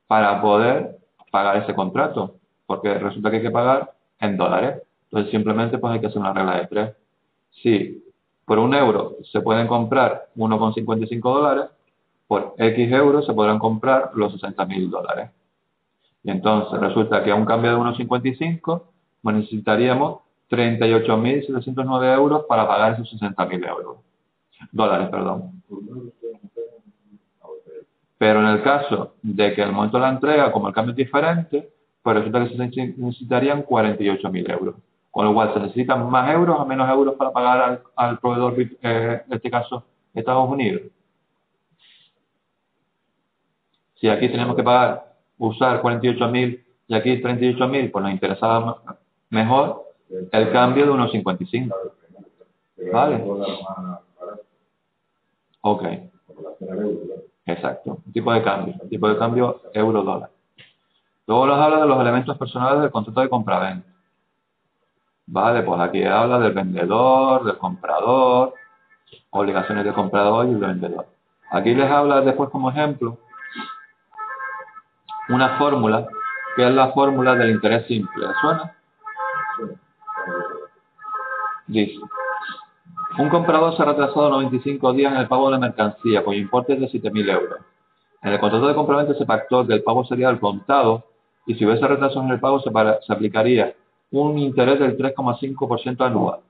para poder pagar ese contrato, porque resulta que hay que pagar en dólares. Entonces, simplemente pues hay que hacer una regla de 3. Si por un euro se pueden comprar $1,55, por X euros se podrán comprar los $60.000. Y entonces resulta que a un cambio de 1,55 pues necesitaríamos 38.709 euros para pagar esos 60.000 dólares, perdón. Pero en el caso de que en el momento de la entrega, como el cambio es diferente, pues resulta que se necesitarían 48.000 euros. Con lo cual se necesitan más euros o menos euros para pagar al proveedor, en este caso, Estados Unidos. Si aquí tenemos que usar 48.000 y aquí 38.000, pues nos interesaba mejor el cambio de 1,55. ¿Vale? Ok. Exacto. Tipo de cambio euro-dólar. Luego nos habla de los elementos personales del contrato de compraventa. Vale, pues aquí habla del vendedor, del comprador, obligaciones del comprador y del vendedor. Aquí les habla después como ejemplo una fórmula que es la fórmula del interés simple. ¿Suena? Dice, un comprador se ha retrasado 95 días en el pago de la mercancía, cuyo importe es de 7.000 euros. En el contrato de compraventa se pactó que el pago sería al contado y si hubiese retrasos en el pago se aplicaría un interés del 3,5% anual.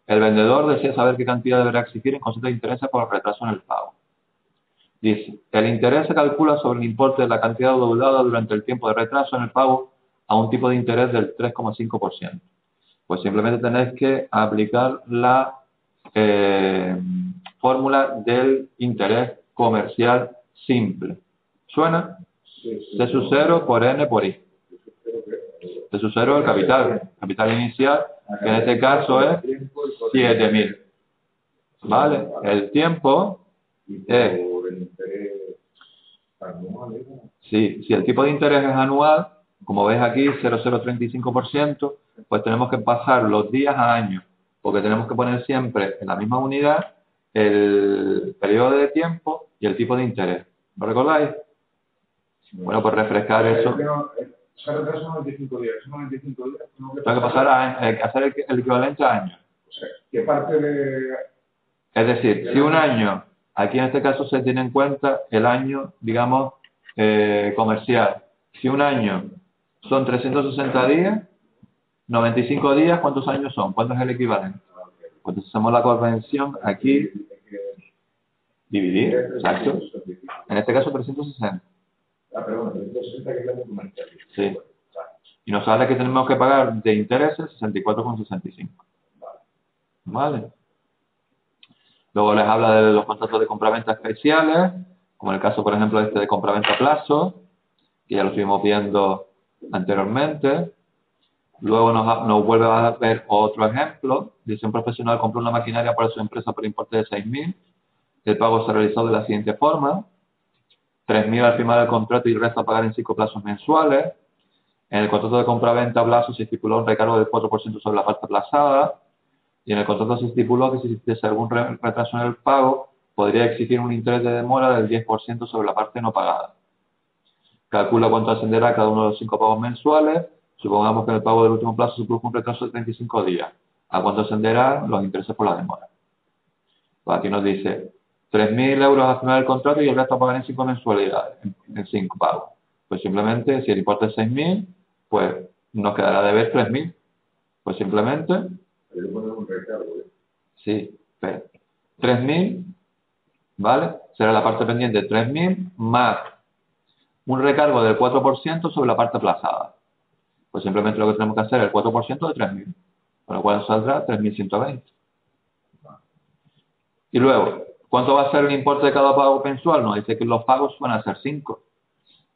El vendedor desea saber qué cantidad deberá exigir en concepto de intereses por el retraso en el pago. Dice, el interés se calcula sobre el importe de la cantidad doblada durante el tiempo de retraso en el pago a un tipo de interés del 3,5%. Pues simplemente tenéis que aplicar la fórmula del interés comercial simple. ¿Suena? T sub 0 por N por I. T sub 0 es el capital inicial, que en este caso es 7.000. ¿vale? El tiempo Y es, el interés anual, ¿no? sí, si el tipo de interés es anual, como ves aquí, 0,035%, pues tenemos que pasar los días a años, porque tenemos que poner siempre en la misma unidad el periodo de tiempo y el tipo de interés. ¿Lo recordáis? Bueno, pues refrescar eso. Se retrasa 95 días. Esos 95 días tengo que Tengo que pasar a hacer el equivalente a años. O sea, ¿qué parte de...? Es decir, si un año, aquí en este caso se tiene en cuenta el año, digamos, comercial. Si un año son 360 días, 95 días, ¿cuántos años son? ¿Cuánto es el equivalente? Pues hacemos la convención aquí, dividir, exacto. En este caso 360. Ah, perdón, 360 que es la comercial. Sí. Y nos sale que tenemos que pagar de intereses 64,65. ¿Vale? Luego les habla de los contratos de compraventa especiales, como en el caso, por ejemplo, este de compraventa a plazo, que ya lo estuvimos viendo anteriormente. Luego nos vuelve a ver otro ejemplo. Dice: un profesional compró una maquinaria para su empresa por importe de 6.000. El pago se realizó de la siguiente forma: 3.000 al firmar el contrato y el resto a pagar en 5 plazos mensuales. En el contrato de compraventa a plazo se estipuló un recargo del 4% sobre la parte aplazada. Y en el contrato se estipuló que si existiese algún retraso en el pago, podría exigir un interés de demora del 10% sobre la parte no pagada. Calcula cuánto ascenderá cada uno de los 5 pagos mensuales. Supongamos que en el pago del último plazo se produjo un retraso de 35 días. ¿A cuánto ascenderán los intereses por la demora? Pues aquí nos dice 3.000 euros a firmar el contrato y el resto a pagar en 5 mensualidades, en 5 pagos. Pues simplemente, si el importe es 6.000, pues nos quedará de ver 3.000. Pues simplemente... Yo pongo un recargo, Sí, 3.000, ¿vale? Será la parte pendiente 3.000 más un recargo del 4% sobre la parte aplazada. Pues simplemente lo que tenemos que hacer es el 4% de 3.000, con lo cual saldrá 3.120. Y luego, ¿cuánto va a ser el importe de cada pago mensual? Nos dice que los pagos van a ser 5,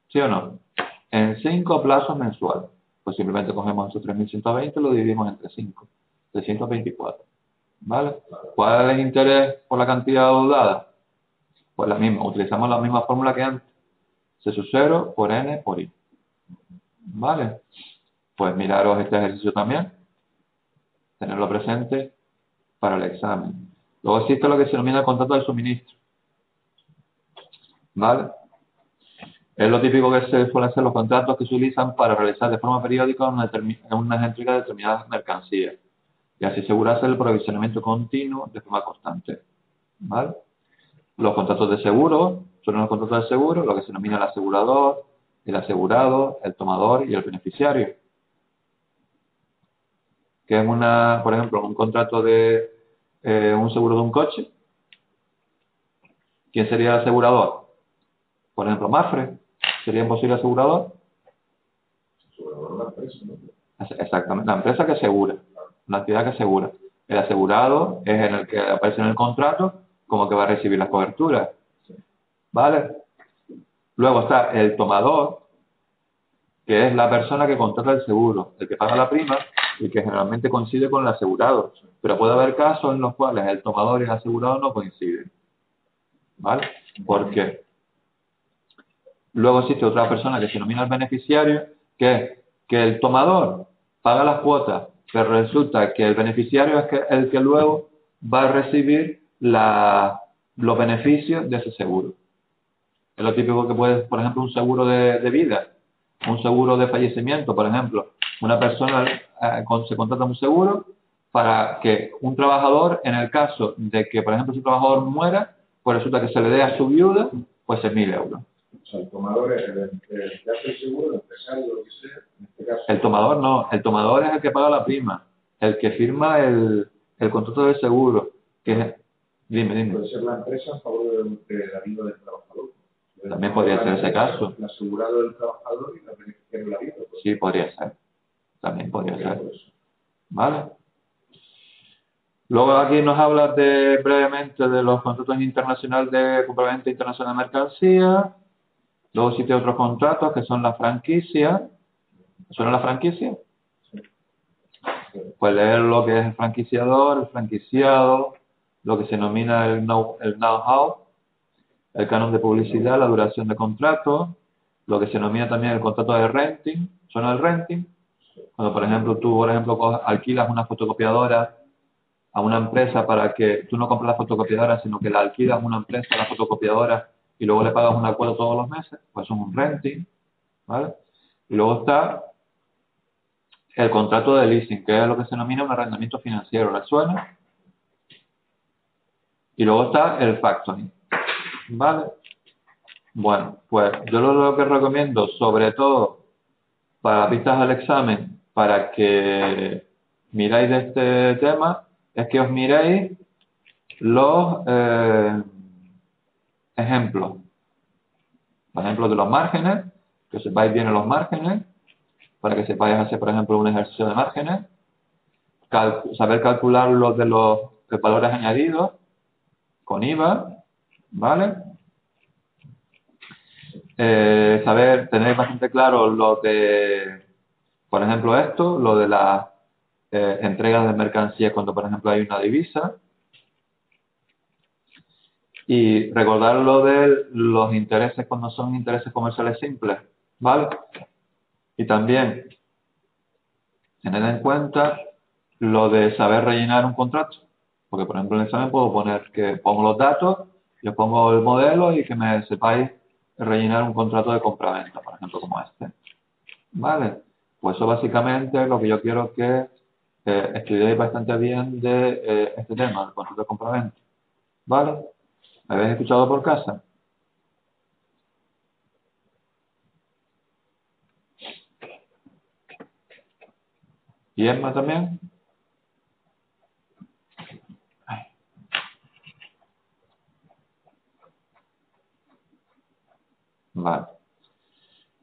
¿sí o no? En 5 plazos mensuales. Pues simplemente cogemos esos 3.120 y lo dividimos entre 5, 324. ¿Vale? ¿Cuál es el interés por la cantidad dudada? Pues la misma, utilizamos la misma fórmula que antes. C sub 0 por n por i. ¿Vale? Pues miraros este ejercicio también, tenerlo presente para el examen. Luego existe lo que se denomina el contrato de suministro. ¿Vale? Es lo típico que se suelen ser los contratos que se utilizan para realizar de forma periódica unas entregas de determinadas mercancías y así asegurarse el provisionamiento continuo de forma constante. ¿Vale? Los contratos de seguro son los contratos de seguro, lo que se denomina el asegurador, el asegurado, el tomador y el beneficiario. Que es por ejemplo, un contrato de un seguro de un coche. ¿Quién sería el asegurador? Por ejemplo, Mafre sería un posible asegurador. Asegurador de la empresa, ¿no? Exactamente, la empresa que asegura, la entidad que asegura. El asegurado es en el que aparece en el contrato como que va a recibir las coberturas. ¿Vale? Luego está el tomador, que es la persona que contrata el seguro, el que paga la prima y que generalmente coincide con el asegurado. Pero puede haber casos en los cuales el tomador y el asegurado no coinciden. ¿Vale? ¿Por qué? Luego existe otra persona que se denomina el beneficiario, que es que el tomador paga las cuotas, pero resulta que el beneficiario es el que luego va a recibir los beneficios de ese seguro. Es lo típico que puede, por ejemplo, un seguro de vida, un seguro de fallecimiento, por ejemplo. Una persona se contrata un seguro para que un trabajador, en el caso de que, por ejemplo, si un trabajador muera, pues resulta que se le dé a su viuda, pues 6.000 euros. O sea, el tomador es el que hace el seguro, el empresario, lo que sea. En este caso, El tomador no, el tomador es el que paga la prima, el que firma el contrato de seguro. Dime. puede ser la empresa a favor de la vida del trabajador. También podría ser ese caso. El asegurado del trabajador y la beneficiaria de la vida. Pues. Sí, podría ser. También podría ser. ¿Vale? Luego aquí nos habla brevemente de los contratos internacionales de compraventa internacional de mercancía. Luego existe otros contratos que son la franquicia. ¿Suena la franquicia? Pues leer lo que es el franquiciador, el franquiciado, lo que se denomina el know-how, el canon de publicidad, la duración de contrato, lo que se denomina también el contrato de renting. ¿Suena el renting? Cuando, por ejemplo, tú, alquilas una fotocopiadora a una empresa para que tú no compres la fotocopiadora, sino que la alquilas a una empresa a la fotocopiadora y luego le pagas una cuota todos los meses, pues es un renting, ¿vale? Y luego está el contrato de leasing, que es lo que se denomina un arrendamiento financiero. ¿Le suena? Y luego está el factoring, ¿vale? Bueno, pues yo lo que recomiendo, sobre todo para vistas al examen, para que miráis de este tema, es que os miréis los ejemplos. Por ejemplo, de los márgenes, que sepáis bien los márgenes, para que sepáis hacer, por ejemplo, un ejercicio de márgenes, saber calcular los de los valores añadidos con IVA, ¿vale? Tener bastante claro lo de, por ejemplo, lo de las entregas de mercancías cuando, por ejemplo, hay una divisa. Y recordar lo de los intereses cuando son intereses comerciales simples, ¿vale? Y también tener en cuenta lo de saber rellenar un contrato. Porque, por ejemplo, en el examen puedo poner que pongo los datos, yo pongo el modelo y que me sepáis rellenar un contrato de compraventa, por ejemplo, como este. ¿Vale? Pues eso básicamente es lo que yo quiero que estudiéis bastante bien de este tema, el contrato de compraventa. ¿Vale? ¿Me habéis escuchado por casa? ¿Y Emma también? Vale.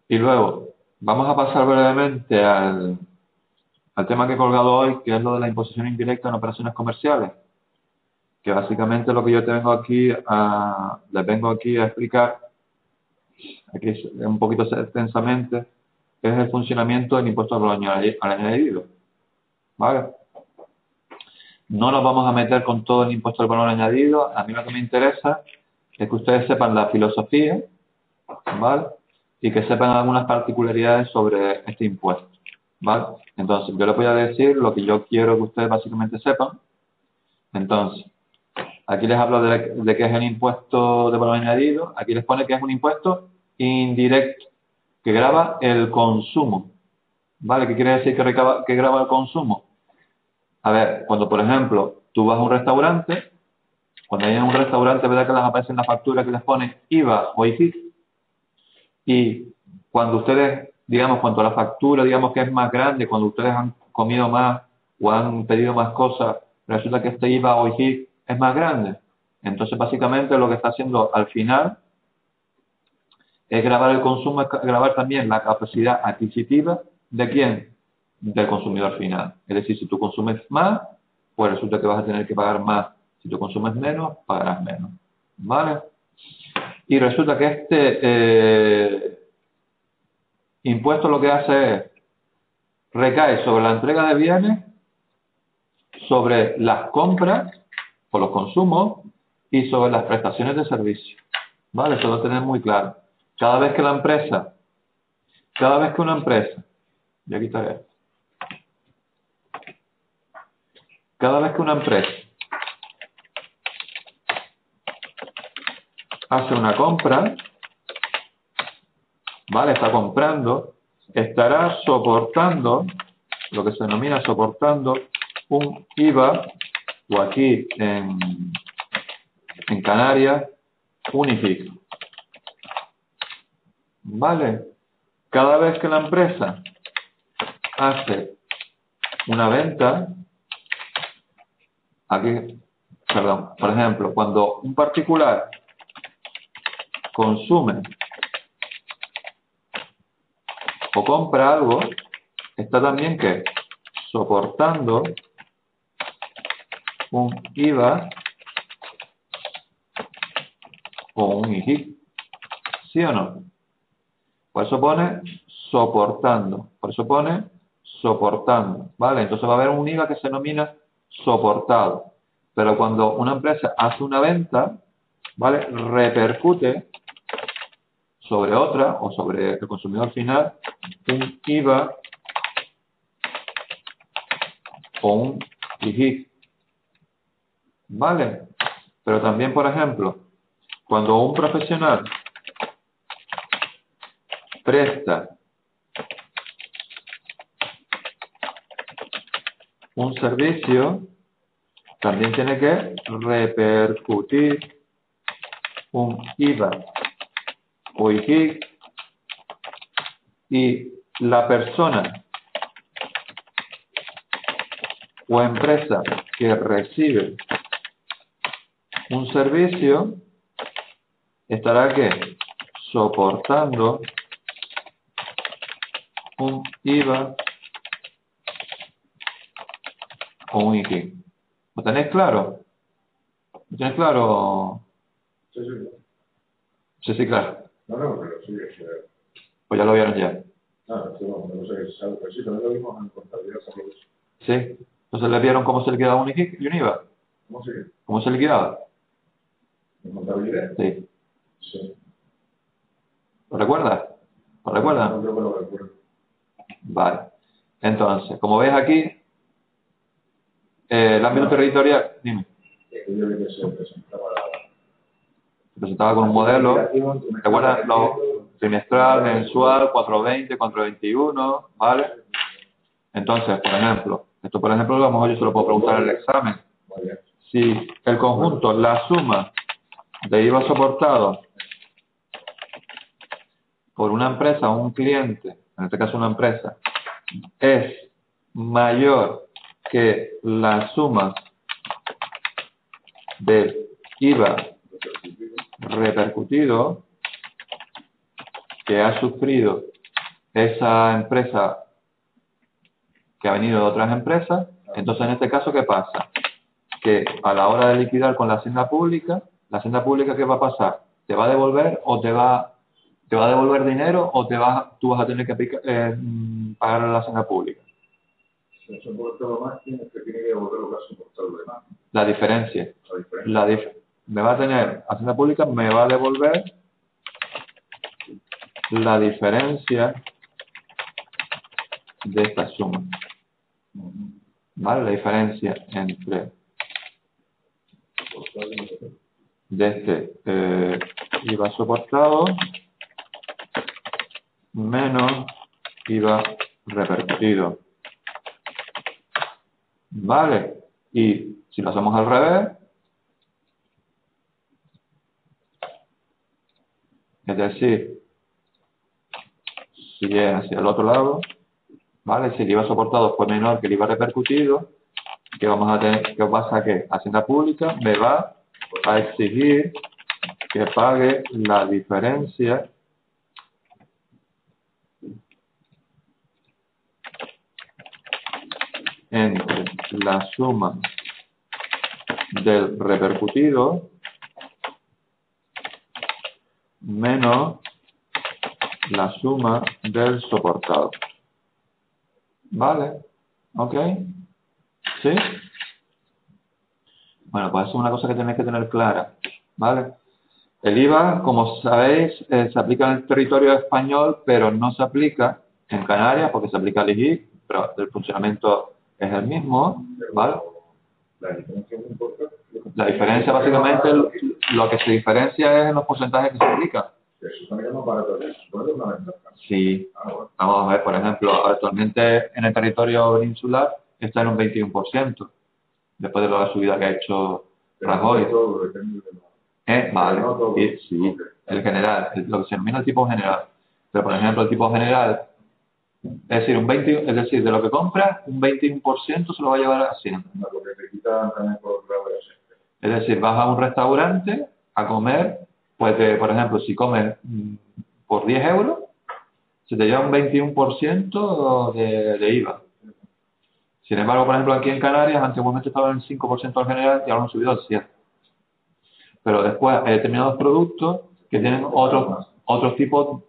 Y luego, vamos a pasar brevemente al tema que he colgado hoy, que es lo de la imposición indirecta en operaciones comerciales. Que básicamente lo que yo te vengo aquí les vengo aquí a explicar, aquí un poquito extensamente, es el funcionamiento del impuesto al añadido. ¿Vale? No nos vamos a meter con todo el impuesto al valor añadido. A mí lo que me interesa es que ustedes sepan la filosofía, ¿vale? Y que sepan algunas particularidades sobre este impuesto, ¿vale? Entonces, yo les voy a decir lo que yo quiero que ustedes básicamente sepan. Entonces, aquí les hablo de qué es el impuesto de valor añadido. Aquí les pone que es un impuesto indirecto, que grava el consumo, ¿vale? ¿Qué quiere decir que grava el consumo? A ver, cuando, por ejemplo, tú vas a un restaurante, cuando hay en un restaurante, ¿verdad que les aparece en la factura que les pone IVA o IGIC? Y cuando ustedes, digamos, cuando la factura, digamos que es más grande, cuando ustedes han comido más o han pedido más cosas, resulta que este IVA o IGIC es más grande. Entonces, básicamente, lo que está haciendo al final es gravar el consumo, es gravar también la capacidad adquisitiva de quién, del consumidor final. Es decir, si tú consumes más, pues resulta que vas a tener que pagar más. Si tú consumes menos, pagarás menos. ¿Vale? Y resulta que este impuesto lo que hace es recae sobre la entrega de bienes, sobre las compras o los consumos y sobre las prestaciones de servicio. ¿Vale? Eso lo tenemos muy claro. Cada vez que una empresa, ya quitaré esto. Cada vez que una empresa hace una compra, ¿vale? Está comprando, estará soportando, lo que se denomina soportando, un IVA, o aquí en Canarias, un IGIC. ¿Vale? Cada vez que la empresa hace una venta, aquí, perdón, por ejemplo, cuando un particular consume o compra algo, está también que soportando un IVA o un IGIC. ¿Sí o no? Por eso pone soportando. Por eso pone soportando. ¿Vale? Entonces va a haber un IVA que se denomina soportado. Pero cuando una empresa hace una venta, ¿vale? Repercute sobre otra o sobre el consumidor final un IVA o un IGIC, ¿vale? Pero también, por ejemplo, cuando un profesional presta un servicio, también tiene que repercutir un IVA o IGIC, y la persona o empresa que recibe un servicio estará ¿qué? Soportando un IVA o un IGIC. ¿Lo tenéis claro? ¿Lo tenéis claro? Sí, sí. Sí, sí, claro. No, pero sí, es que... Pues ya lo vieron ya. sí, no sé si es algo así, pero no lo vimos en contabilidad. Sí. Entonces le vieron cómo se liquidaba un IGIC y un IVA. ¿Cómo se llama? ¿Cómo se liquidaba? ¿En contabilidad? Sí. Sí. ¿Lo recuerdas? ¿Lo recuerdas? No creo que lo recuerdo. Vale. Entonces, como ves aquí, el ámbito territorial, dime, Es que yo vi que se presentaba se presentaba con un modelo, recuerda, trimestral, mensual, 420, 421, ¿vale? Entonces, por ejemplo, esto por ejemplo, a lo mejor yo se lo puedo preguntar en el examen. Si el conjunto, la suma de IVA soportado por una empresa o un cliente, en este caso una empresa, es mayor que la suma del IVA repercutido que ha sufrido esa empresa que ha venido de otras empresas, entonces en este caso, ¿qué pasa? Que a la hora de liquidar con la hacienda pública, ¿qué va a pasar? ¿Te va a devolver o te va a devolver dinero o tú vas a tener que pagar a la hacienda pública? Si no soporta lo más, tiene que devolver lo que ha soportado lo demás. La diferencia. Me va a tener, hacienda pública me va a devolver la diferencia de esta suma. ¿Vale? La diferencia entre de este IVA soportado menos IVA repercutido. ¿Vale? Y si lo hacemos al revés, es decir, si es hacia el otro lado, ¿vale? Si el IVA soportado fue menor que el IVA repercutido, ¿qué vamos a tener? ¿Qué pasa? Que Hacienda Pública me va a exigir que pague la diferencia entre la suma del repercutido menos la suma del soportado. ¿Vale? ¿Ok? ¿Sí? Bueno, pues eso es una cosa que tenéis que tener clara. ¿Vale? El IVA, como sabéis, se aplica en el territorio español, pero no se aplica en Canarias porque se aplica al IGI, pero el funcionamiento es el mismo, ¿vale? La diferencia es muy importante. La diferencia, básicamente, lo que se diferencia es en los porcentajes que se aplican. Eso también es más barato. ¿Puede una ventaja? Sí. Vamos a ver, por ejemplo, actualmente en el territorio peninsular está en un 21%, después de la subida que ha hecho Rajoy. Todo depende de Vale, sí, el general, lo que se denomina el tipo general. Pero, por ejemplo, el tipo general, es decir, es decir, de lo que compra, un 21% se lo va a llevar a Hacienda. Porque te quitan también por la versión. Es decir, vas a un restaurante a comer, pues, por ejemplo, si comes por 10 euros, se te lleva un 21% de IVA. Sin embargo, por ejemplo, aquí en Canarias, antiguamente estaba en el 5% al general y ahora han subido al 7%. Pero después hay determinados productos que tienen otros tipos,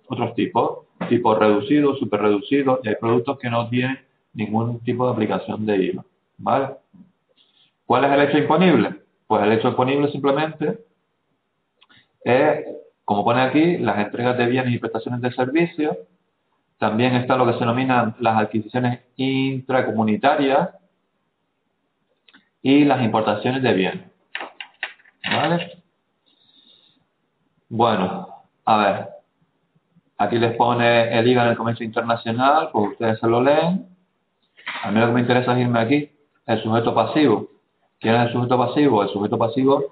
tipo reducido, super reducido, y hay productos que no tienen ningún tipo de aplicación de IVA, ¿vale? ¿Cuál es el hecho imponible? Pues el hecho imponible simplemente es, como pone aquí, las entregas de bienes y prestaciones de servicios. También está lo que se denominan las adquisiciones intracomunitarias y las importaciones de bienes. ¿Vale? Bueno, a ver. Aquí les pone el IVA en el comercio internacional, pues ustedes se lo leen. A mí lo que me interesa es irme aquí, el sujeto pasivo. ¿Quién es el sujeto pasivo? El sujeto pasivo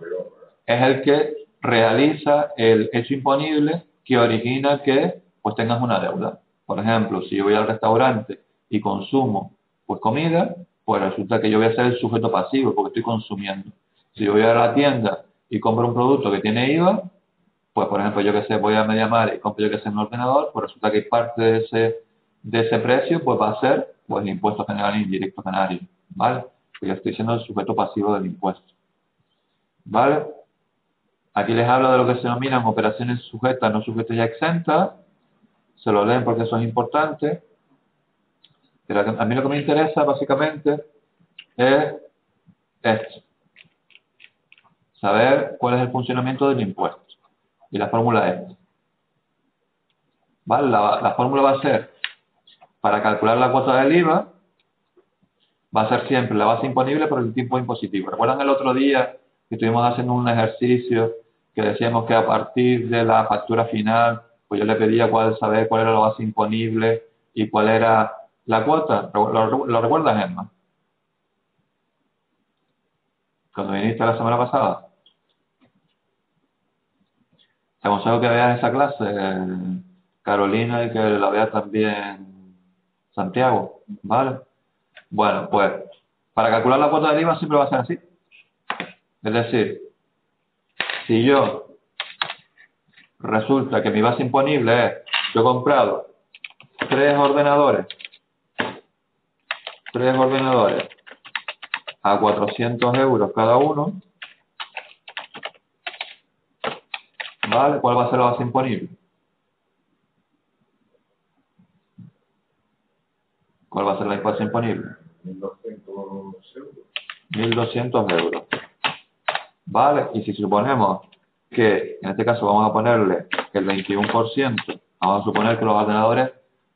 es el que realiza el hecho imponible que origina que pues tengas una deuda. Por ejemplo, si yo voy al restaurante y consumo pues comida, pues resulta que yo voy a ser el sujeto pasivo porque estoy consumiendo. Si yo voy a la tienda y compro un producto que tiene IVA, pues por ejemplo, yo que sé, voy a MediaMarkt y compro yo que sé un ordenador, pues resulta que parte de ese precio pues va a ser pues el impuesto general indirecto canario, ¿vale? Pues yo estoy siendo el sujeto pasivo del impuesto, ¿vale? Aquí les hablo de lo que se denominan operaciones sujetas, no sujetas y exentas. Se lo leen porque eso es importante. Pero a mí lo que me interesa básicamente es esto. Saber cuál es el funcionamiento del impuesto. Y la fórmula es esta. ¿Vale? La fórmula va a ser, para calcular la cuota del IVA, va a ser siempre la base imponible por el tipo impositivo. ¿Recuerdan el otro día que estuvimos haciendo un ejercicio que decíamos que a partir de la factura final, pues yo le pedía saber cuál era la base imponible y cuál era la cuota? ¿Lo recuerdas, Emma? Cuando viniste la semana pasada. Te aconsejo que veas esa clase, Carolina, y que la vea también Santiago, ¿vale? Bueno, pues para calcular la cuota del IVA siempre va a ser así. Es decir, si yo resulta que mi base imponible es, yo he comprado tres ordenadores a 400 euros cada uno, ¿vale? ¿Cuál va a ser la base imponible? ¿Cuál va a ser la base imponible? 1.200 euros. 1.200 euros. ¿Vale? Y si suponemos que, en este caso vamos a ponerle el 21%, vamos a suponer que los ordenadores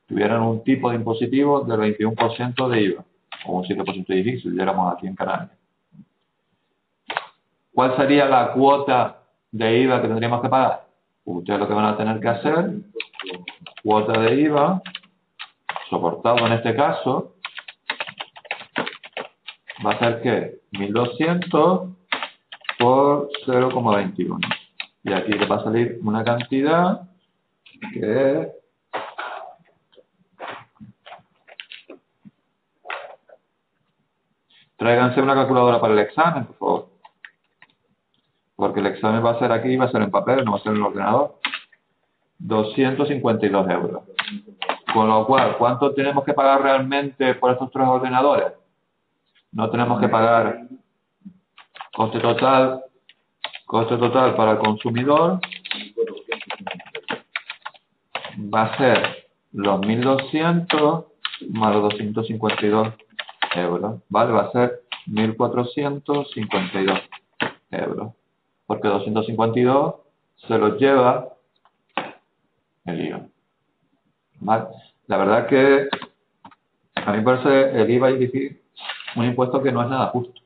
tuvieran un tipo de impositivo del 21% de IVA, o un 7% de IVA, si viéramos aquí en Canarias. ¿Cuál sería la cuota de IVA que tendríamos que pagar? Ustedes lo que van a tener que hacer, cuota de IVA, soportado en este caso, va a ser que 1.200 por 0,21. Y aquí le va a salir una cantidad que es tráiganse una calculadora para el examen, por favor. Porque el examen va a ser aquí, va a ser en papel, no va a ser en el ordenador. 252 euros. Con lo cual, ¿cuánto tenemos que pagar realmente por estos tres ordenadores? No tenemos que pagar coste total para el consumidor. Va a ser los 1.200 más los 252 euros, ¿vale? Va a ser 1.452 euros, porque 252 se los lleva el IVA, ¿vale? La verdad que a mí me parece el IVA es un impuesto que no es nada justo,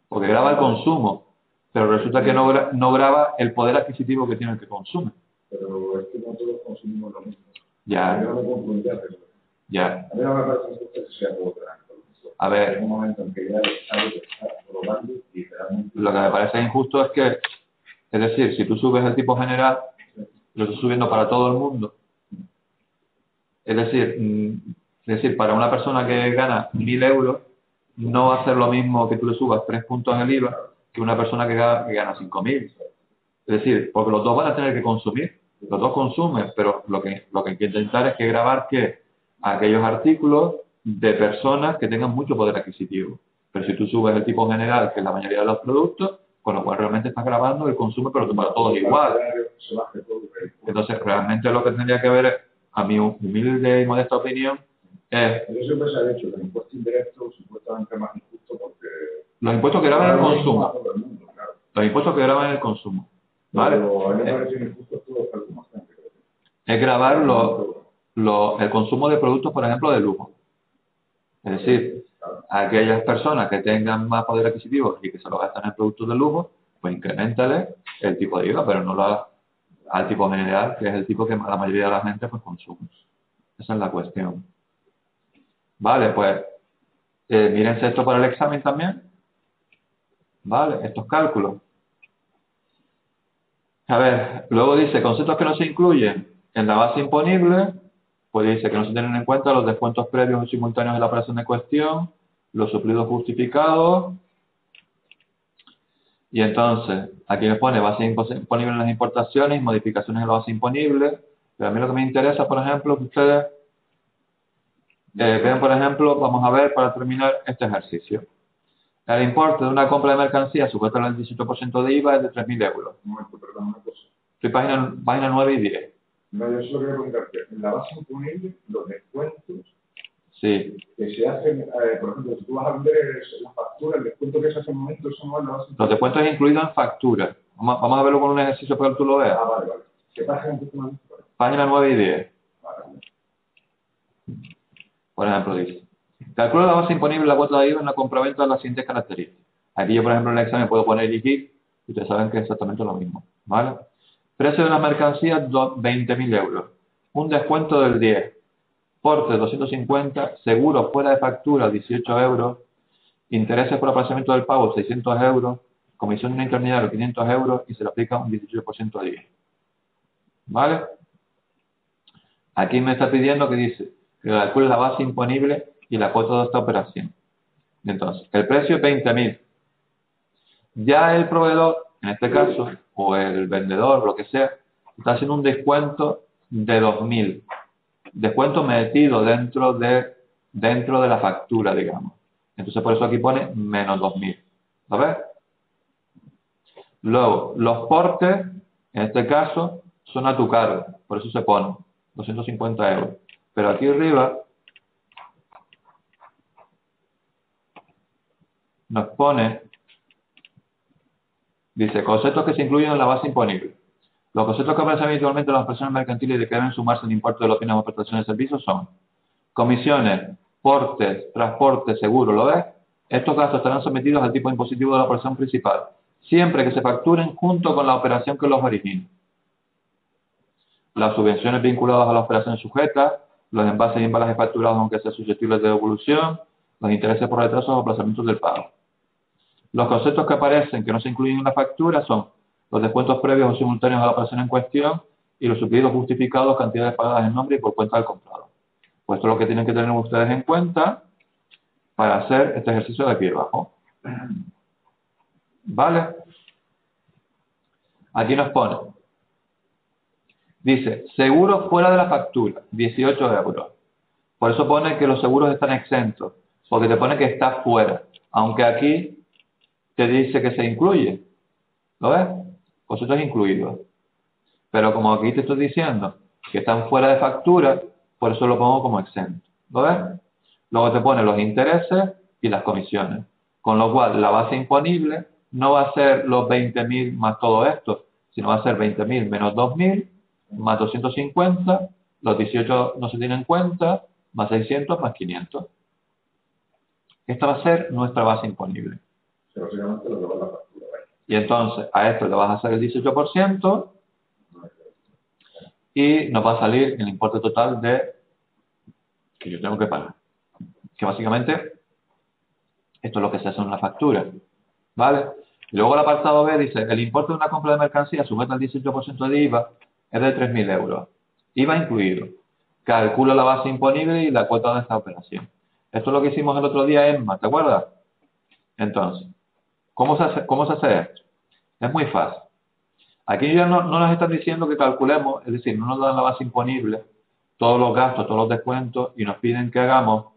porque grava el consumo, pero resulta que no grava el poder adquisitivo que tiene el que consume. Pero es que no todos consumimos lo mismo. Ya. Yo no puedo preguntar, pero Ya. a mí no me parece justo que sea todo tranquilo. A ver. Hay un momento en que ya el Estado está probando y realmente... Lo que me parece injusto es que, es decir, si tú subes el tipo general, lo estás subiendo para todo el mundo. Es decir, para una persona que gana 1.000 euros, no va a ser lo mismo que tú le subas 3 puntos en el IVA que una persona que gana 5.000. Es decir, porque los dos van a tener que consumir, los dos consumen, pero lo que hay que intentar es que grabar que aquellos artículos de personas que tengan mucho poder adquisitivo. Pero si tú subes el tipo general, que es la mayoría de los productos, con lo cual realmente estás grabando el consumo, pero para todos igual. Entonces, realmente lo que tendría que ver, a mi humilde y modesta opinión, es... Yo siempre se ha dicho que el impuesto indirecto supuestamente es más injusto porque Los impuestos que graban el Ahora mismo consumo. a todo el mundo, claro. Los impuestos que graban el consumo. ¿Vale? Pero a mí me parece injusto todo tal como está. Es grabar el consumo de productos, por ejemplo, de lujo. Es decir, aquellas personas que tengan más poder adquisitivo y que se lo gastan en productos de lujo, pues incrementale el tipo de IVA, pero no al tipo general, que es el tipo que la mayoría de la gente pues consume. Esa es la cuestión. Vale, pues mírense esto para el examen también. Vale, estos cálculos. A ver, luego dice, conceptos que no se incluyen en la base imponible, pues dice que no se tienen en cuenta los descuentos previos o simultáneos de la operación de cuestión, los suplidos justificados, y entonces, aquí me pone base imponible en las importaciones y modificaciones en la base imponible, pero a mí lo que me interesa, por ejemplo, que ustedes vean, por ejemplo, vamos a ver para terminar este ejercicio. El importe de una compra de mercancía sujeta al 18% de IVA es de 3.000 euros. Un momento, perdón, una cosa. Estoy página 9 y 10. No, yo solo quería preguntarte, en la base imponible, los descuentos Sí. que se hacen, por ejemplo, si tú vas a vender la factura, el descuento que se hace en el momento, eso no es la base Los imponible. descuentos incluidos en factura. Vamos a verlo con un ejercicio para que tú lo veas. Ah, vale, vale. ¿Qué página tú me has dicho? Página 9 y 10. Vale. Por ejemplo, dice. Calcula la base imponible de la cuota de IVA en la compraventa de las siguientes características. Aquí yo, por ejemplo, en el examen puedo poner IGIC y ustedes saben que es exactamente lo mismo. ¿Vale? Precio de una mercancía, 20.000 euros. Un descuento del 10. Porte, 250. Seguro fuera de factura, 18 euros. Intereses por aplazamiento del pago, 600 euros. Comisión de un intermediario, 500 euros. Y se le aplica un 18% de IVA. ¿Vale? Aquí me está pidiendo que dice que calcule la base imponible y la cuota de esta operación. Entonces, el precio es 20.000. Ya el proveedor, en este caso, o el vendedor, lo que sea, está haciendo un descuento de 2.000. Descuento metido dentro de la factura, digamos. Entonces, por eso aquí pone menos 2.000. ¿Lo ves? Luego, los portes, en este caso, son a tu cargo. Por eso se pone 250 euros. Pero aquí arriba nos pone, dice, conceptos que se incluyen en la base imponible. Los conceptos que aparecen habitualmente en las operaciones mercantiles y de que deben sumarse al importe de los bienes o prestaciones de servicios son comisiones, portes, transporte, seguro, ¿lo ves? Estos gastos estarán sometidos al tipo impositivo de la operación principal, siempre que se facturen junto con la operación que los origina. Las subvenciones vinculadas a las operaciones sujetas, los envases y embalajes facturados aunque sean susceptibles de devolución, los intereses por retrasos o aplazamientos del pago. Los conceptos que aparecen que no se incluyen en la factura son los descuentos previos o simultáneos a la operación en cuestión y los suplidos justificados, cantidades pagadas en nombre y por cuenta del comprador. Pues esto es lo que tienen que tener ustedes en cuenta para hacer este ejercicio de aquí abajo. ¿Vale? Aquí nos pone. Dice, seguro fuera de la factura, 18 euros. Por eso pone que los seguros están exentos, porque te pone que está fuera. Aunque aquí te dice que se incluye. ¿Lo ves? Pues esto es incluido. Pero como aquí te estoy diciendo que están fuera de factura, por eso lo pongo como exento. ¿Lo ves? Luego te pone los intereses y las comisiones. Con lo cual, la base imponible no va a ser los 20.000 más todo esto, sino va a ser 20.000 menos 2.000 más 250, los 18 no se tienen en cuenta, más 600 más 500. Esta va a ser nuestra base imponible. Sí, básicamente lo que va a la factura. Y entonces, a esto le vas a hacer el 18%, y nos va a salir el importe total que yo tengo que pagar. Que básicamente esto es lo que se hace en la factura. ¿Vale? Y luego el apartado B dice, el importe de una compra de mercancía sujeta al 18% de IVA es de 3.000 euros. IVA incluido. Calcula la base imponible y la cuota de esta operación. Esto es lo que hicimos el otro día, Emma, ¿te acuerdas? Entonces, ¿cómo se hace esto? Es muy fácil. Aquí ya no nos están diciendo que calculemos, es decir, no nos dan la base imponible, todos los gastos, todos los descuentos, y nos piden que hagamos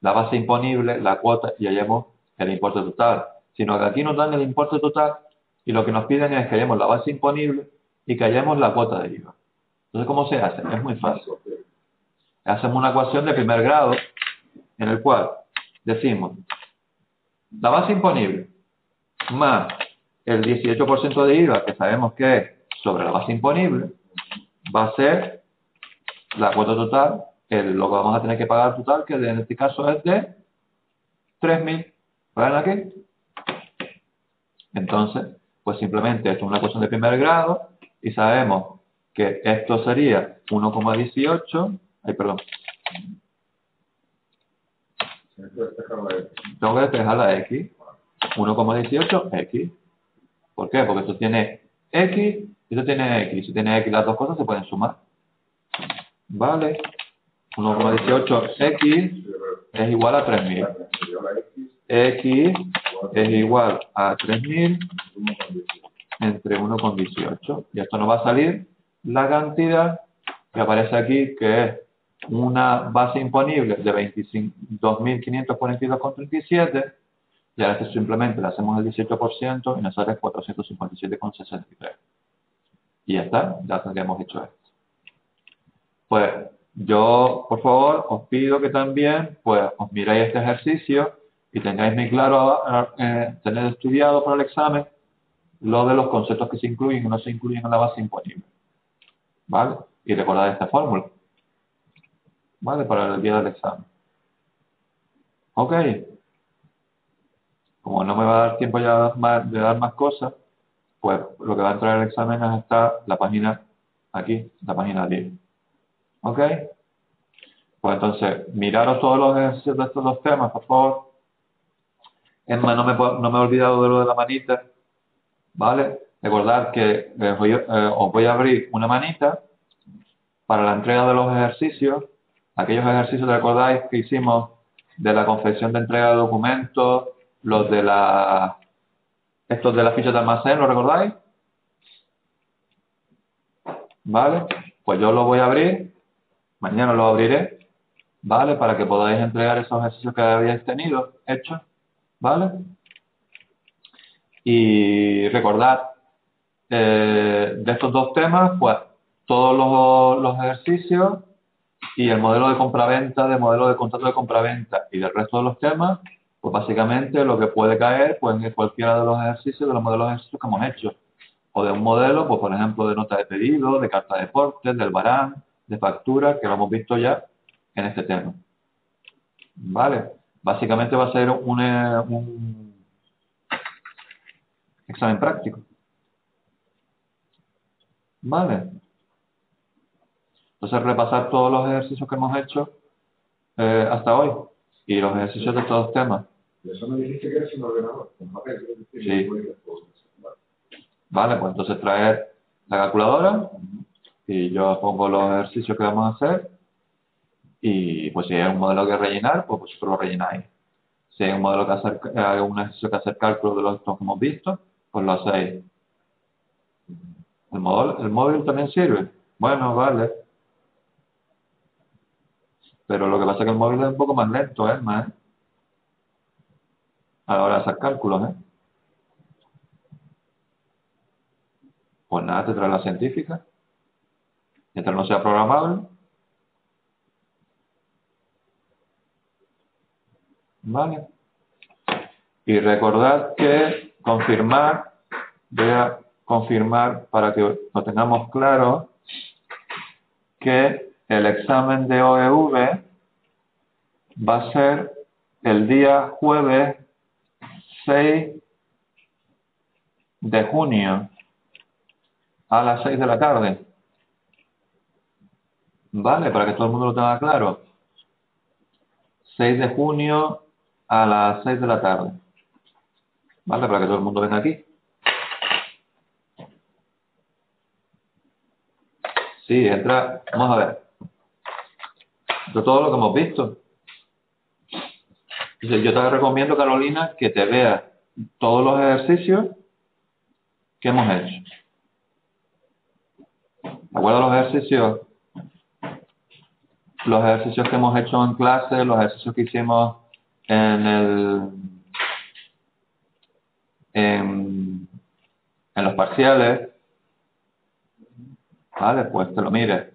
la base imponible, la cuota, y hallemos el importe total. Sino que aquí nos dan el importe total, y lo que nos piden es que hallemos la base imponible y que hallemos la cuota de IVA. Entonces, ¿cómo se hace? Es muy fácil. Hacemos una ecuación de primer grado, en el cual decimos la base imponible más el 18% de IVA, que sabemos que es sobre la base imponible, va a ser la cuota total, lo que vamos a tener que pagar total, que en este caso es de 3.000. ¿Ven aquí? Entonces, pues simplemente esto es una cuestión de primer grado y sabemos que esto sería 1,18. Ay, perdón. Tengo que despejar la X. 1,18X. ¿Por qué? Porque esto tiene X y esto tiene X. Si tiene X, las dos cosas se pueden sumar. ¿Vale? 1,18X es igual a 3.000. X es igual a 3.000 entre 1,18. Y esto nos va a salir la cantidad que aparece aquí, que es una base imponible de 2.542,37. Y ahora esto simplemente le hacemos el 18% y nos sale 457,63. Y ya está, ya hemos hecho esto. Pues yo, por favor, os pido que también pues os miráis este ejercicio y tengáis muy claro, tener estudiado para el examen lo de los conceptos que se incluyen y no se incluyen en la base imponible. ¿Vale? Y recordad esta fórmula. ¿Vale? Para el día del examen. Ok. Como no me va a dar tiempo ya de dar más cosas, pues lo que va a entrar en el examen es la página aquí, la página 10. ¿Ok? Pues entonces, miraros todos los ejercicios de estos dos temas, por favor. Es más, no me he olvidado de lo de la manita. ¿Vale? Recordad que os voy a abrir una manita para la entrega de los ejercicios. Aquellos ejercicios, ¿recordáis que hicimos de la confección de entrega de documentos, los de estos de la ficha de almacén, ¿lo recordáis? ¿Vale? Pues yo lo voy a abrir, mañana lo abriré, ¿vale? Para que podáis entregar esos ejercicios que habíais tenido hechos, ¿vale? Y recordad, de estos dos temas, pues todos los ejercicios y el modelo de compraventa, de modelo de contrato de compraventa y del resto de los temas, pues básicamente lo que puede caer pues en cualquiera de los ejercicios, de los modelos de ejercicios que hemos hecho. O de un modelo, pues por ejemplo, de nota de pedido, de carta de portes, del barán, de factura, que lo hemos visto ya en este tema. ¿Vale? Básicamente va a ser un examen práctico. ¿Vale? Entonces repasar todos los ejercicios que hemos hecho hasta hoy y los ejercicios de estos dos temas. Eso me dijiste que era sin ordenador, con papel. Sí. Vale, pues entonces traer la calculadora y yo pongo los ejercicios que vamos a hacer y pues si hay un modelo que rellenar, pues vosotros lo rellenáis. Si hay un modelo que hacer, un ejercicio que hacer cálculo de los que hemos visto, pues lo hacéis. ¿El móvil también sirve? Bueno, vale. Pero lo que pasa es que el móvil es un poco más lento, más, a la hora de hacer cálculos, Pues nada, te trae la científica. Mientras no sea programable. Vale. Y recordad que confirmar, voy a confirmar para que lo tengamos claro, que el examen de OEV va a ser el día jueves 6 de junio a las 6 de la tarde. ¿Vale? Para que todo el mundo lo tenga claro. 6 de junio a las 6 de la tarde. ¿Vale? Para que todo el mundo venga aquí. Sí, entra. Vamos a ver. De todo lo que hemos visto. Entonces, yo te recomiendo, Carolina, que te veas todos los ejercicios que hemos hecho. ¿De acuerdo a los ejercicios? Los ejercicios que hemos hecho en clase, los ejercicios que hicimos en los parciales. ¿Vale? Pues te lo mires.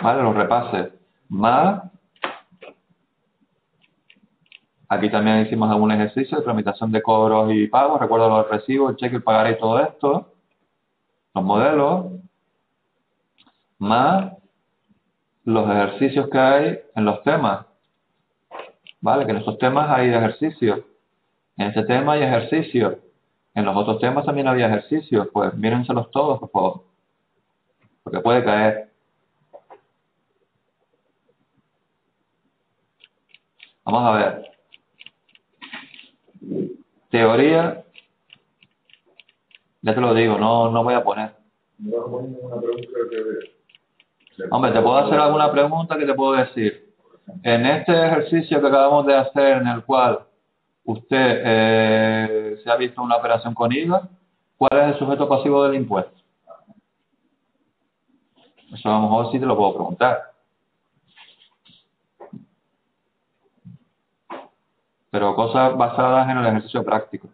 ¿Vale? Los repases. Más Aquí también hicimos algún ejercicio de tramitación de cobros y pagos. Recuerda los recibos, el cheque, el pagaré y todo esto. Los modelos. Más los ejercicios que hay en los temas. ¿Vale? Que en esos temas hay ejercicios. En este tema hay ejercicios. En los otros temas también había ejercicios. Pues mírenselos todos, por favor. Porque puede caer. Vamos a ver. Teoría. Ya te lo digo, no voy a poner. No vas a poner ninguna pregunta que Hombre, te puedo hacer alguna pregunta que te puedo decir. En este ejercicio que acabamos de hacer, en el cual usted se ha visto una operación con IVA, ¿cuál es el sujeto pasivo del impuesto? Eso a lo mejor sí te lo puedo preguntar. Pero cosas basadas en el ejercicio práctico.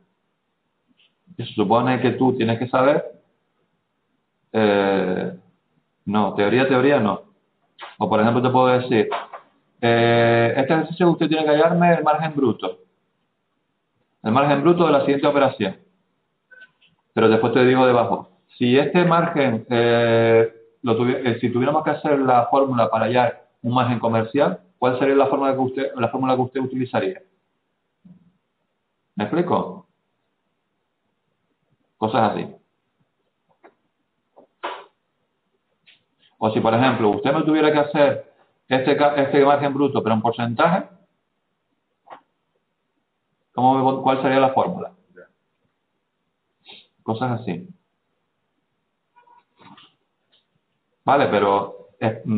Y se supone que tú tienes que saber. No, teoría no. O por ejemplo te puedo decir, este ejercicio usted tiene que hallarme el margen bruto. El margen bruto de la siguiente operación. Pero después te digo debajo. Si este margen, si tuviéramos que hacer la fórmula para hallar un margen comercial, ¿cuál sería la fórmula que usted utilizaría? ¿Me explico? Cosas así. O si, por ejemplo, usted me tuviera que hacer este margen bruto, pero en porcentaje, ¿cuál sería la fórmula? Cosas así. Vale, pero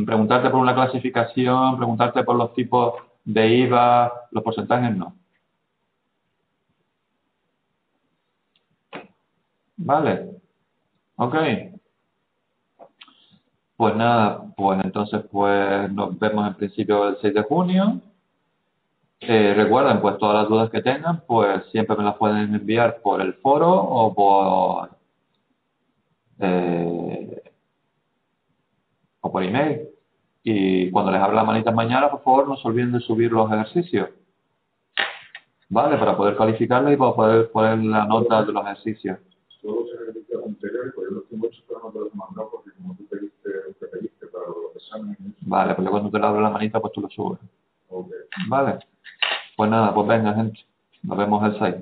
preguntarte por una clasificación, preguntarte por los tipos de IVA, los porcentajes, no. Vale. Ok. Pues nada, pues entonces pues nos vemos en principio el 6 de junio. Recuerden, pues todas las dudas que tengan, pues siempre me las pueden enviar por el foro o por email. Y cuando les hable las manitas mañana, por favor, no se olviden de subir los ejercicios. ¿Vale? Para poder calificarlos y para poder poner la nota de los ejercicios. todos los ejercicios anteriores, pues yo los tengo hechos, pero no te los mando porque como tú te pediste para los exámenes. Vale, pues yo cuando te le abro la manita, pues tú lo subes. Ok. Vale. Pues nada, pues venga, gente. Nos vemos el 6.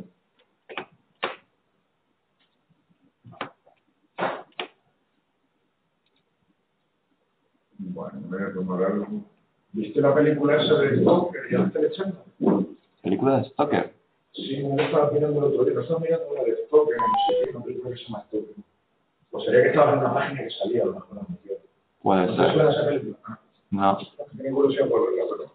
Bueno, voy a tomar algo. ¿Viste la película esa de Stoker? ¿Ya la estás echando? ¿Película de Stoker? Sí, me estaba mirando el otro día. No estaba mirando la de Stoker, no sé qué, una película que se llama Stoker. O sería que estaba en una página que salía a lo mejor. Puede ¿No te ser. suena esa película? No. Tengo curiosidad por verla, pero